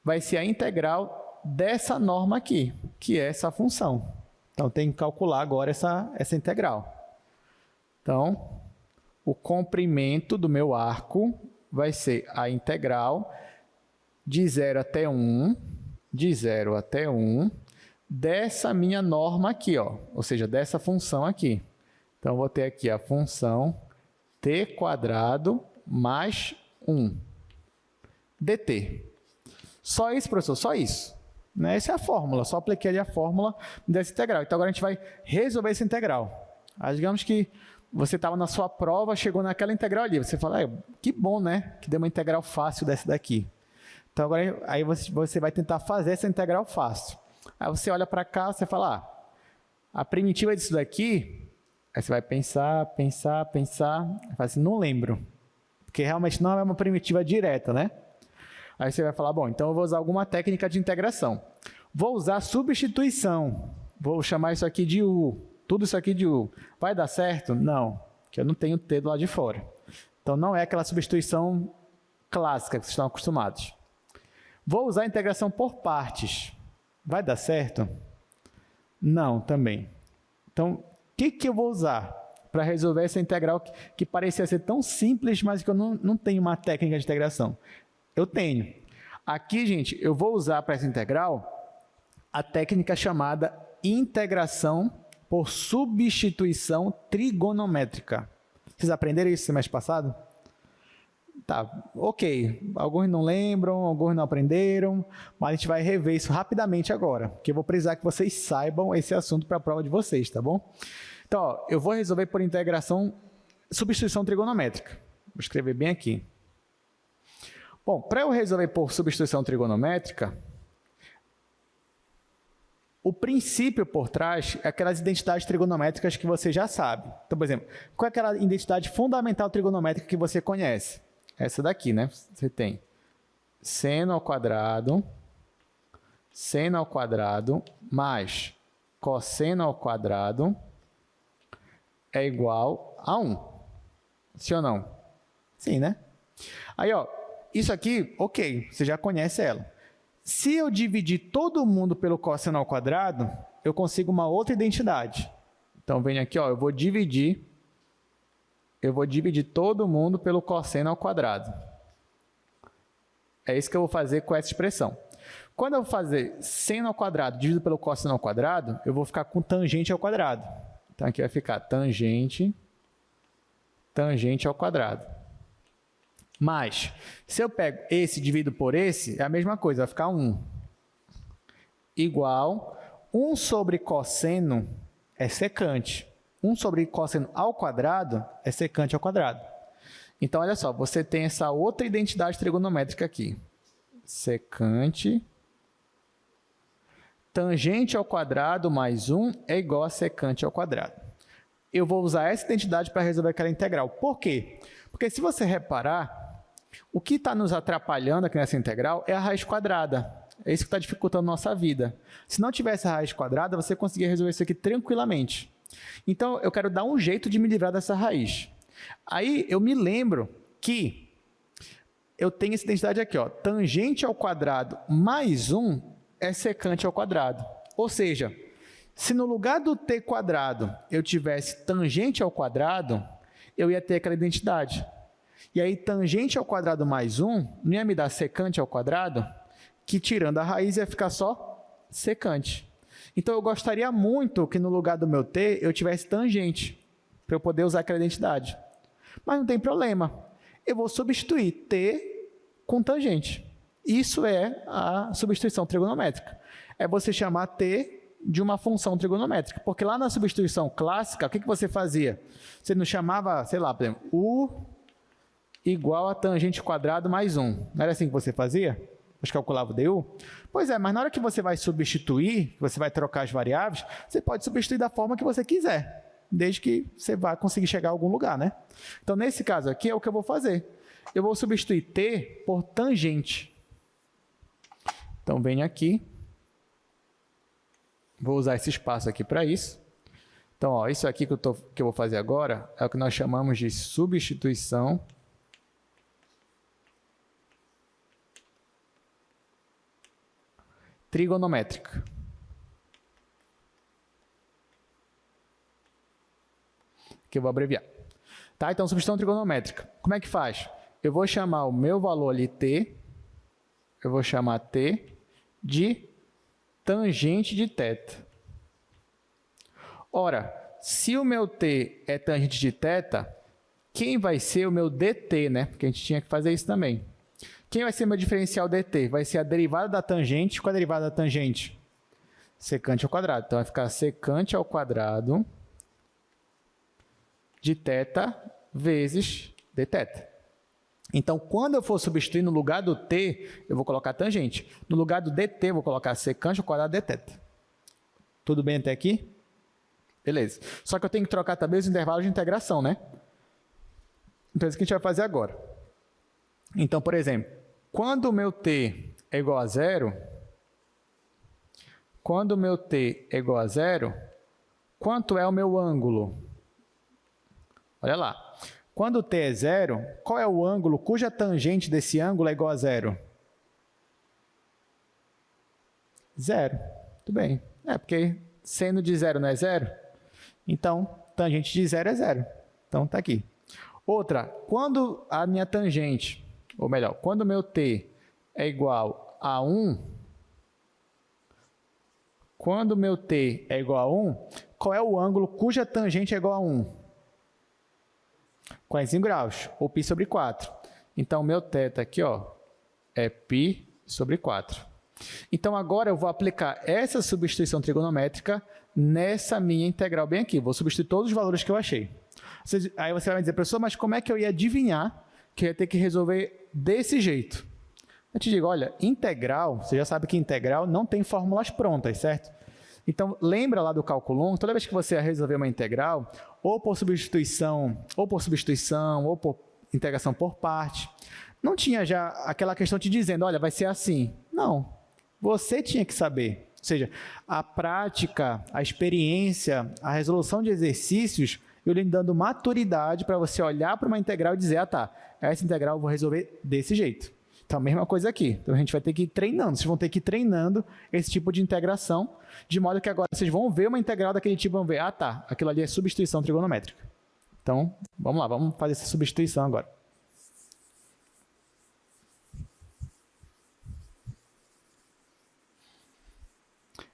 Vai ser a integral dessa norma aqui, que é essa função. Então, tem que calcular agora essa integral. Então, o comprimento do meu arco vai ser a integral de 0 até 1, dessa minha norma aqui, ou seja, dessa função aqui. Então, vou ter aqui a função t quadrado mais 1 dt. Só isso, professor? Só isso. Né? Essa é a fórmula, só apliquei ali a fórmula dessa integral. Então, agora a gente vai resolver essa integral. Aí, digamos que você estava na sua prova, chegou naquela integral ali. Você fala, que bom, né? Que deu uma integral fácil dessa daqui. Então, agora aí você vai tentar fazer essa integral fácil. Aí você olha para cá, você fala, a primitiva disso daqui, aí você vai pensar, e fala assim, não lembro. Porque realmente não é uma primitiva direta, né? Aí você vai falar, bom, então eu vou usar alguma técnica de integração. Vou usar substituição. Vou chamar isso aqui de U. Tudo isso aqui de U. Vai dar certo? Não, porque eu não tenho T do lado de fora. Então, não é aquela substituição clássica que vocês estão acostumados. Vou usar a integração por partes. Vai dar certo? Não, também. Então, o que eu vou usar para resolver essa integral que parecia ser tão simples, mas que eu não tenho uma técnica de integração? Eu tenho. Aqui, gente, eu vou usar para essa integral a técnica chamada integração por substituição trigonométrica. Vocês aprenderam isso semestre passado? Tá, ok. Alguns não lembram, alguns não aprenderam, mas a gente vai rever isso rapidamente agora, porque eu vou precisar que vocês saibam esse assunto para a prova de vocês, tá bom? Então, eu vou resolver por substituição trigonométrica. Vou escrever bem aqui. Bom, para eu resolver por substituição trigonométrica, o princípio por trás é aquelas identidades trigonométricas que você já sabe. Então, por exemplo, qual é aquela identidade fundamental trigonométrica que você conhece? Essa daqui, né? Você tem seno ao quadrado mais cosseno ao quadrado é igual a 1. Sim ou não? Sim, né? Aí, isso aqui, ok, você já conhece ela. Se eu dividir todo mundo pelo cosseno ao quadrado, eu consigo uma outra identidade. Então, venho aqui, eu vou dividir todo mundo pelo cosseno ao quadrado. É isso que eu vou fazer com essa expressão. Quando eu vou fazer seno ao quadrado dividido pelo cosseno ao quadrado, eu vou ficar com tangente ao quadrado. Então, aqui vai ficar tangente ao quadrado. Mas, se eu pego esse e divido por esse, é a mesma coisa, vai ficar 1. Igual 1 sobre cosseno é secante. 1 sobre cosseno ao quadrado é secante ao quadrado. Então, olha só, você tem essa outra identidade trigonométrica aqui. Secante. Tangente ao quadrado mais 1 é igual a secante ao quadrado. Eu vou usar essa identidade para resolver aquela integral. Por quê? Porque se você reparar, o que está nos atrapalhando aqui nessa integral é a raiz quadrada. É isso que está dificultando a nossa vida. Se não tivesse a raiz quadrada, você conseguia resolver isso aqui tranquilamente. Então, eu quero dar um jeito de me livrar dessa raiz. Aí, eu me lembro que eu tenho essa identidade aqui, ó, tangente ao quadrado mais 1 é secante ao quadrado. Ou seja, se no lugar do t quadrado eu tivesse tangente ao quadrado, eu ia ter aquela identidade. E aí, tangente ao quadrado mais 1 não ia me dar secante ao quadrado, que tirando a raiz ia ficar só secante. Então, eu gostaria muito que no lugar do meu t eu tivesse tangente, para eu poder usar aquela identidade. Mas não tem problema. Eu vou substituir t com tangente. Isso é a substituição trigonométrica. É você chamar t de uma função trigonométrica. Porque lá na substituição clássica, o que você fazia? Você não chamava, sei lá, por exemplo, u igual a tangente quadrado mais 1. Não era assim que você fazia? Você calculava o du? Pois é, mas na hora que você vai substituir, você vai trocar as variáveis, você pode substituir da forma que você quiser, desde que você vá conseguir chegar a algum lugar, né? Então, nesse caso aqui, é o que eu vou fazer. Eu vou substituir t por tangente. Então, venho aqui. Vou usar esse espaço aqui para isso. Então, ó, isso aqui que eu vou fazer agora é o que nós chamamos de substituição trigonométrica. Que eu vou abreviar. Tá? Então, substituição trigonométrica. Como é que faz? Eu vou chamar o meu valor ali t, eu vou chamar t de tangente de θ. Ora, se o meu t é tangente de θ, quem vai ser o meu dt, né? Porque a gente tinha que fazer isso também. Quem vai ser o meu diferencial dt? Vai ser a derivada da tangente. Qual é a derivada da tangente? Secante ao quadrado. Então, vai ficar secante ao quadrado de θ vezes dθ. Então, quando eu for substituir no lugar do t, eu vou colocar tangente. No lugar do dt, eu vou colocar secante ao quadrado de θ. Tudo bem até aqui? Beleza. Só que eu tenho que trocar também os intervalos de integração, né? Então, é isso que a gente vai fazer agora. Então, por exemplo, quando o meu t é igual a zero, quanto é o meu ângulo? Olha lá. Quando t é zero, qual é o ângulo cuja tangente desse ângulo é igual a zero? Zero. Tudo bem. É, porque seno de zero não é zero? Então, tangente de zero é zero. Então, está aqui. Outra, quando a minha tangente, ou melhor, quando o meu t é igual a 1, qual é o ângulo cuja tangente é igual a 1? 45 graus, ou π sobre 4. Então, meu θ aqui, ó, é π sobre 4. Então, agora eu vou aplicar essa substituição trigonométrica nessa minha integral bem aqui. Vou substituir todos os valores que eu achei. Aí você vai me dizer, professor, mas como é que eu ia adivinhar que eu ia ter que resolver desse jeito? Eu te digo, olha, integral, você já sabe que integral não tem fórmulas prontas, certo? Então, lembra lá do cálculo 1, toda vez que você ia resolver uma integral, ou por substituição, ou por integração por parte, não tinha já aquela questão te dizendo, olha, vai ser assim. Não, você tinha que saber. Ou seja, a prática, a experiência, a resolução de exercícios, eu lhe dando maturidade para você olhar para uma integral e dizer, ah tá, essa integral eu vou resolver desse jeito. Então, a mesma coisa aqui. Então, a gente vai ter que ir treinando. Vocês vão ter que ir treinando esse tipo de integração, de modo que agora vocês vão ver uma integral daquele tipo, vão ver, ah tá, aquilo ali é substituição trigonométrica. Então, vamos lá, vamos fazer essa substituição agora.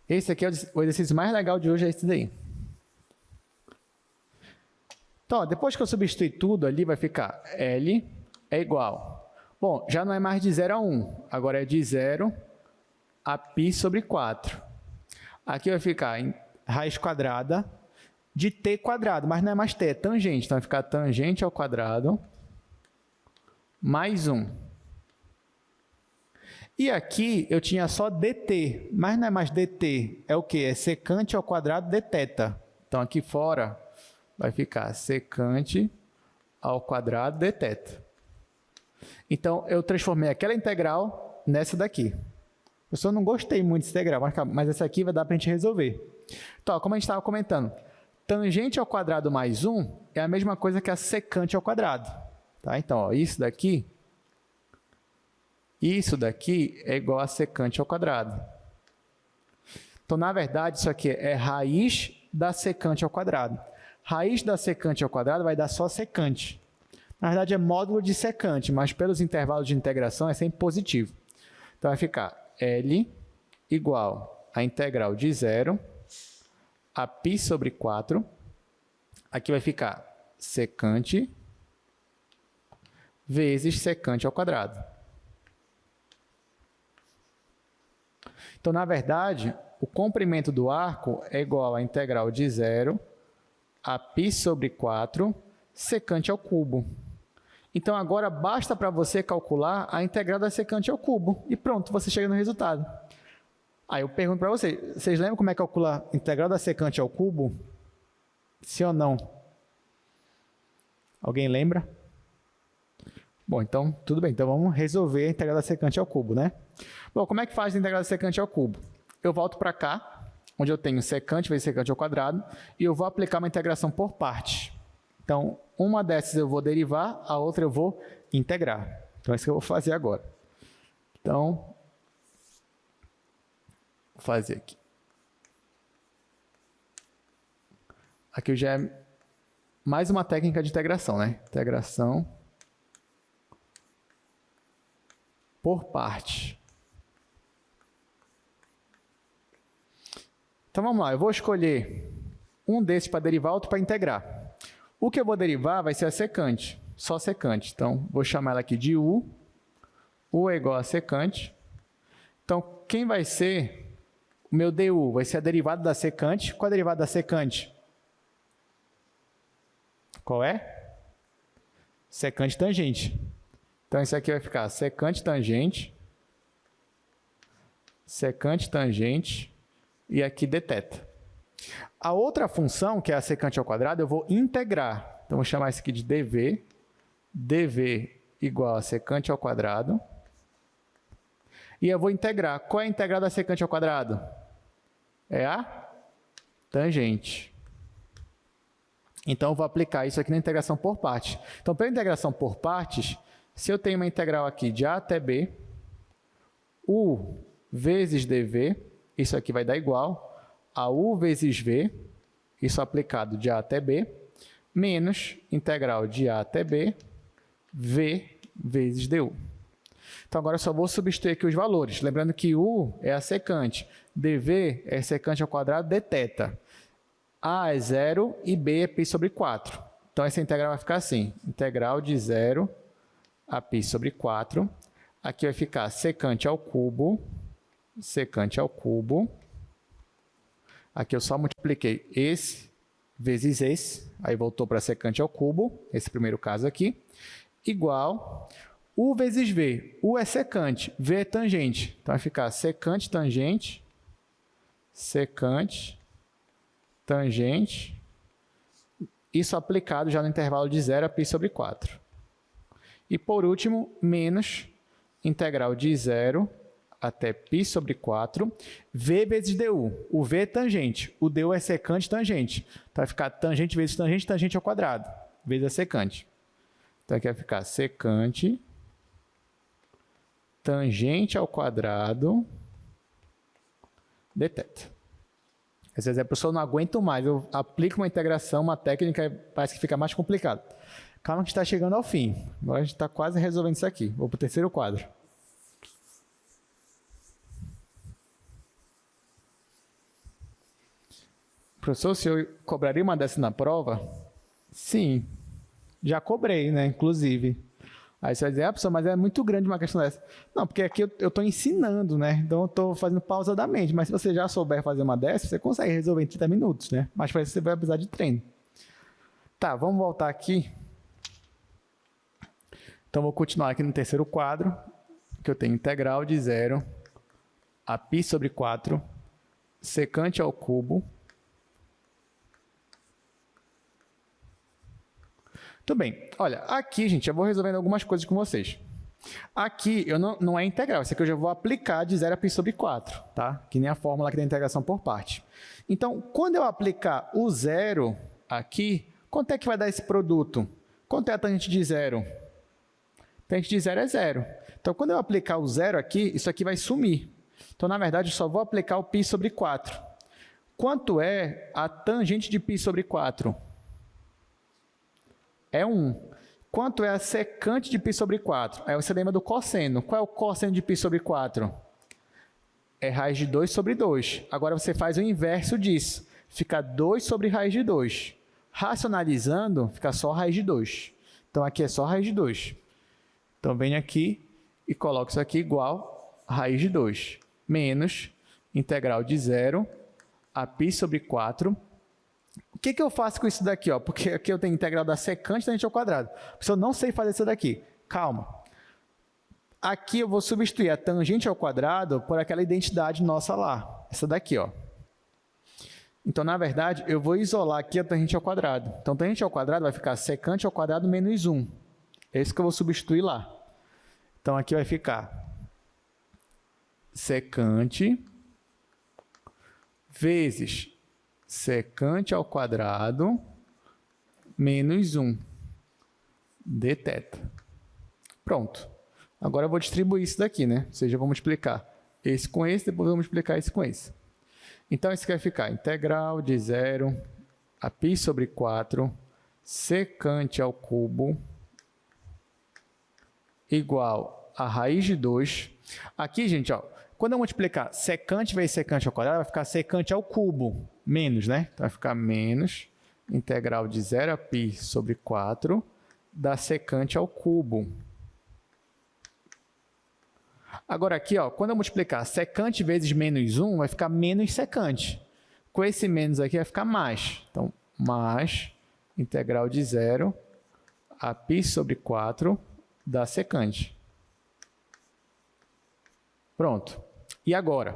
Esse aqui é o exercício mais legal de hoje, é esse daí. Então, ó, depois que eu substituir tudo ali, vai ficar L é igual. Bom, já não é mais de 0 a 1, agora é de 0 a π sobre 4. Aqui vai ficar em raiz quadrada de t quadrado, mas não é mais t, é tangente. Então, vai ficar tangente ao quadrado mais 1. E aqui eu tinha só dt, mas não é mais dt, é o quê? É secante ao quadrado de θ. Então, aqui fora vai ficar secante ao quadrado de θ. Então, eu transformei aquela integral nessa daqui. Eu só não gostei muito dessa integral, mas essa aqui vai dar para a gente resolver. Então, ó, como a gente estava comentando, tangente ao quadrado mais 1 é a mesma coisa que a secante ao quadrado. Tá? Então, ó, isso daqui é igual a secante ao quadrado. Então, na verdade, isso aqui é raiz da secante ao quadrado. Raiz da secante ao quadrado vai dar só secante. Na verdade, é módulo de secante, mas pelos intervalos de integração é sempre positivo. Então, vai ficar L igual a integral de 0 a π sobre 4. Aqui vai ficar secante vezes secante ao quadrado. Então, na verdade, o comprimento do arco é igual a integral de 0 a π sobre 4 secante ao cubo. Então, agora basta para você calcular a integral da secante ao cubo. E pronto, você chega no resultado. Aí eu pergunto para vocês, vocês lembram como é que calcula a integral da secante ao cubo? Sim ou não? Alguém lembra? Bom, então, tudo bem. Então, vamos resolver a integral da secante ao cubo, né? Bom, como é que faz a integral da secante ao cubo? Eu volto para cá, onde eu tenho secante vezes secante ao quadrado, e eu vou aplicar uma integração por partes. Então, uma dessas eu vou derivar, a outra eu vou integrar. Então, é isso que eu vou fazer agora. Então, vou fazer aqui. Aqui já é mais uma técnica de integração, né? Integração por parte. Então, vamos lá. Eu vou escolher um desses para derivar, outro para integrar. O que eu vou derivar vai ser a secante, só secante. Então, vou chamar ela aqui de U. U é igual a secante. Então, quem vai ser o meu du? Vai ser a derivada da secante. Qual é a derivada da secante? Qual é? Secante tangente. Então, isso aqui vai ficar secante tangente, e aqui dθ. A outra função, que é a secante ao quadrado, eu vou integrar. Então, vou chamar isso aqui de dv. dv igual a secante ao quadrado. E eu vou integrar. Qual é a integral da secante ao quadrado? É a tangente. Então, eu vou aplicar isso aqui na integração por partes. Então, pela integração por partes, se eu tenho uma integral aqui de a até b, u vezes dv, isso aqui vai dar igual a u vezes v, isso aplicado de a até b, menos integral de a até b, v vezes du. Então, agora eu só vou substituir aqui os valores. Lembrando que u é a secante, dv é secante ao quadrado de θ. A é 0 e b é π sobre 4. Então, essa integral vai ficar assim, integral de 0 a π sobre 4. Aqui vai ficar secante ao cubo. Aqui eu só multipliquei esse vezes esse, aí voltou para secante ao cubo, esse primeiro caso aqui, igual u vezes v. U é secante, v é tangente. Então, vai ficar secante tangente, isso aplicado já no intervalo de 0 a π sobre 4. E, por último, menos integral de 0 até π sobre 4, v vezes du. O v é tangente, o du é secante tangente. Então, vai ficar tangente vezes tangente, tangente ao quadrado, vezes a secante. Então, aqui vai ficar secante, tangente ao quadrado, dθ. Esse exemplo eu só não aguento mais. Eu aplico uma integração, uma técnica, parece que fica mais complicado. Calma que está chegando ao fim. Agora a gente está quase resolvendo isso aqui. Vou para o terceiro quadro. Professor, se eu cobraria uma dessas na prova, Sim, já cobrei, né? Inclusive. Aí você vai dizer, professor, mas é muito grande uma questão dessa. Não, porque aqui eu estou ensinando, né? Então eu estou fazendo pausadamente. Mas se você já souber fazer uma dessa, você consegue resolver em 30 minutos, né? Mas para isso você vai precisar de treino. Tá, vamos voltar aqui. Então vou continuar aqui no terceiro quadro, que eu tenho integral de 0 a π sobre 4, secante ao cubo. Tudo bem. Olha, aqui, gente, eu vou resolvendo algumas coisas com vocês. Aqui não é integral, isso aqui eu já vou aplicar de 0 a π sobre 4, tá? Que nem a fórmula aqui da integração por parte. Então, quando eu aplicar o zero aqui, quanto é que vai dar esse produto? Quanto é a tangente de zero? A tangente de zero é zero. Então, quando eu aplicar o zero aqui, isso aqui vai sumir. Então, na verdade, eu só vou aplicar o π sobre 4. Quanto é a tangente de π sobre 4? É 1. Quanto é a secante de π sobre 4? Aí você lembra do cosseno. Qual é o cosseno de π sobre 4? É raiz de 2 sobre 2. Agora você faz o inverso disso. Fica 2 sobre raiz de 2. Racionalizando, fica só raiz de 2. Então, aqui é só raiz de 2. Então, venho aqui e coloco isso aqui igual a raiz de 2. Menos integral de 0 a π sobre 4. O que eu faço com isso daqui? Ó? Porque aqui eu tenho integral da secante tangente ao quadrado. Se eu não sei fazer isso daqui, calma. Aqui eu vou substituir a tangente ao quadrado por aquela identidade nossa lá. Essa daqui, ó. Então, na verdade, eu vou isolar aqui a tangente ao quadrado. Então, tangente ao quadrado vai ficar secante ao quadrado menos 1. É isso que eu vou substituir lá. Então, aqui vai ficar secante vezes secante ao quadrado menos 1 d θ. Pronto. Agora eu vou distribuir isso daqui, né? Ou seja, eu vou multiplicar esse com esse, depois eu vou multiplicar esse com esse. Então, isso aqui vai ficar integral de 0 a π sobre 4 secante ao cubo igual a raiz de 2. Aqui, gente, ó, quando eu multiplicar secante vezes secante ao quadrado, vai ficar secante ao cubo, menos, né? Então, vai ficar menos integral de 0 a π sobre 4 da secante ao cubo. Agora, aqui, ó, quando eu multiplicar secante vezes menos 1, vai ficar menos secante. Com esse menos aqui, vai ficar mais. Então, mais integral de 0 a π sobre 4 da secante. Pronto. E agora?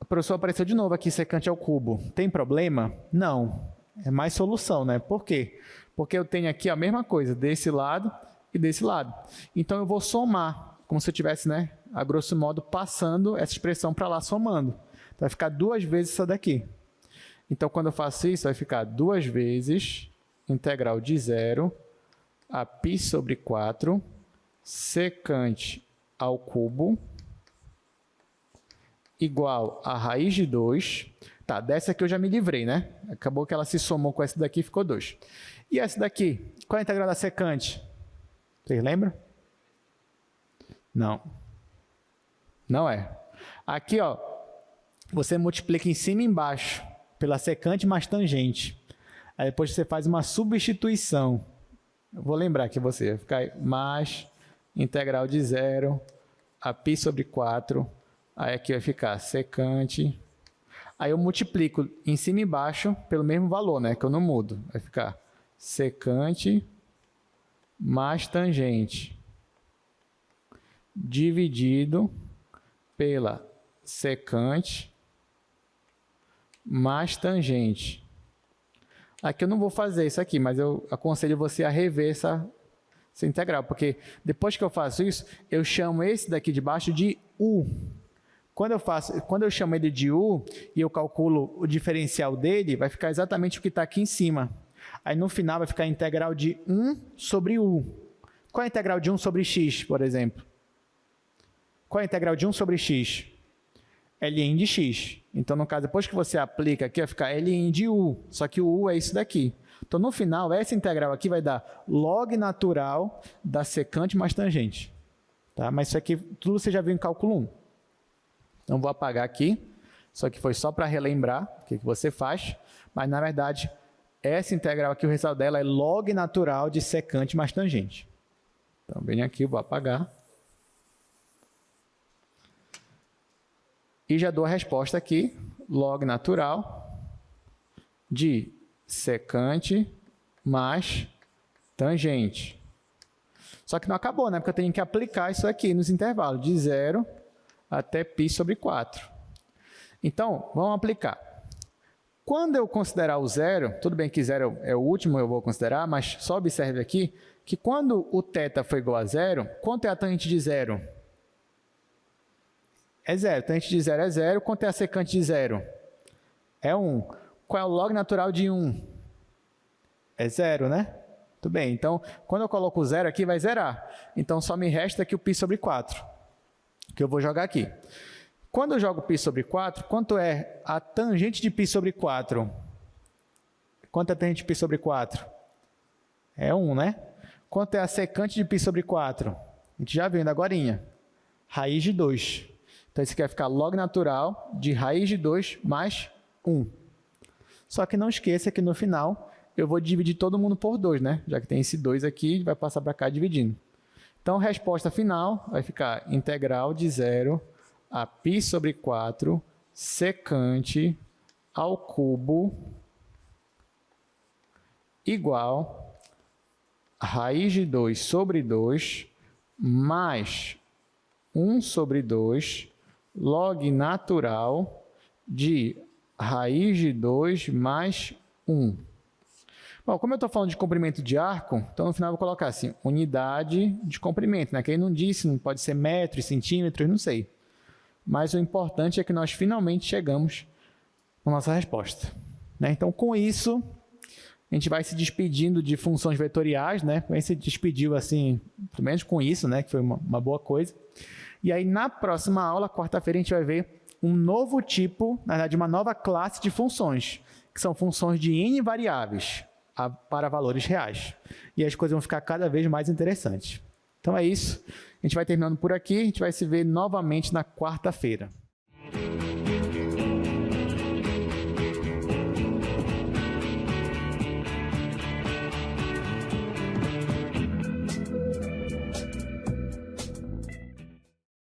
O professor apareceu de novo aqui, secante ao cubo. Tem problema? Não. É mais solução, né? Por quê? Porque eu tenho aqui a mesma coisa, desse lado e desse lado. Então, eu vou somar, como se eu estivesse, né, a grosso modo, passando essa expressão para lá, somando. Então, vai ficar 2 vezes isso daqui. Então, quando eu faço isso, vai ficar 2 vezes integral de 0 a π sobre 4 secante ao cubo igual a raiz de 2. Tá, dessa aqui eu já me livrei, né? Acabou que ela se somou com essa daqui e ficou 2. E essa daqui? Qual é a integral da secante? Vocês lembram? Não. Não é. Aqui, ó, você multiplica em cima e embaixo pela secante mais tangente. Aí depois você faz uma substituição. Eu vou lembrar que você vai ficar mais integral de 0 a π sobre 4. Aí aqui vai ficar secante. Aí eu multiplico em cima e embaixo pelo mesmo valor, né? Que eu não mudo. Vai ficar secante mais tangente dividido pela secante mais tangente. Aqui eu não vou fazer isso aqui, mas eu aconselho você a rever essa integral, porque depois que eu faço isso, eu chamo esse daqui de baixo de U. Quando eu chamo ele de U e eu calculo o diferencial dele, vai ficar exatamente o que está aqui em cima. Aí no final vai ficar a integral de 1 sobre U. Qual é a integral de 1 sobre x, por exemplo? Qual é a integral de 1 sobre x? Ln de x. Então, no caso, depois que você aplica aqui, vai ficar Ln de U. Só que o U é isso daqui. Então, no final, essa integral aqui vai dar log natural da secante mais tangente. Tá? Mas isso aqui, tudo você já viu em cálculo 1. Então, vou apagar aqui. Isso aqui foi só para relembrar o que você faz. Mas, na verdade, Essa integral aqui, o resultado dela é log natural de secante mais tangente. Então, venho aqui, vou apagar. E já dou a resposta aqui, log natural de secante mais tangente. Só que não acabou, né? Porque eu tenho que aplicar isso aqui nos intervalos, de 0 até π sobre 4. Então, vamos aplicar. Quando eu considerar o zero, tudo bem que zero é o último, eu vou considerar, mas só observe aqui que quando o θ for igual a zero, quanto é a tangente de zero? É zero. Tangente de zero é zero. Quanto é a secante de zero? É 1. Qual é o log natural de 1? É zero, né? Tudo bem. Então, quando eu coloco o zero aqui, vai zerar. Então, só me resta aqui o π sobre 4, que eu vou jogar aqui. Quando eu jogo π sobre 4, quanto é a tangente de π sobre 4? Quanto é a tangente de π sobre 4? É 1, né? Quanto é a secante de π sobre 4? A gente já viu ainda agorinha. Raiz de 2. Então, isso aqui vai ficar log natural de raiz de 2 mais 1. Só que não esqueça que no final eu vou dividir todo mundo por 2, né? Já que tem esse 2 aqui, vai passar para cá dividindo. Então, a resposta final vai ficar integral de 0 a π sobre 4 secante ao cubo igual a raiz de 2 sobre 2 mais 1 sobre 2 log natural de raiz de 2 mais 1. Bom, como eu estou falando de comprimento de arco, então no final eu vou colocar assim, unidade de comprimento, né? Que ele não disse, não pode ser metros, centímetros, não sei. Mas o importante é que nós finalmente chegamos na nossa resposta, né? Então, com isso, a gente vai se despedindo de funções vetoriais, né? A gente se despediu assim, pelo menos com isso, né? Que foi uma boa coisa. E aí, na próxima aula, quarta-feira, a gente vai ver um novo tipo, na verdade, uma nova classe de funções, que são funções de n variáveis para valores reais. E as coisas vão ficar cada vez mais interessantes. Então é isso. A gente vai terminando por aqui. A gente vai se ver novamente na quarta-feira.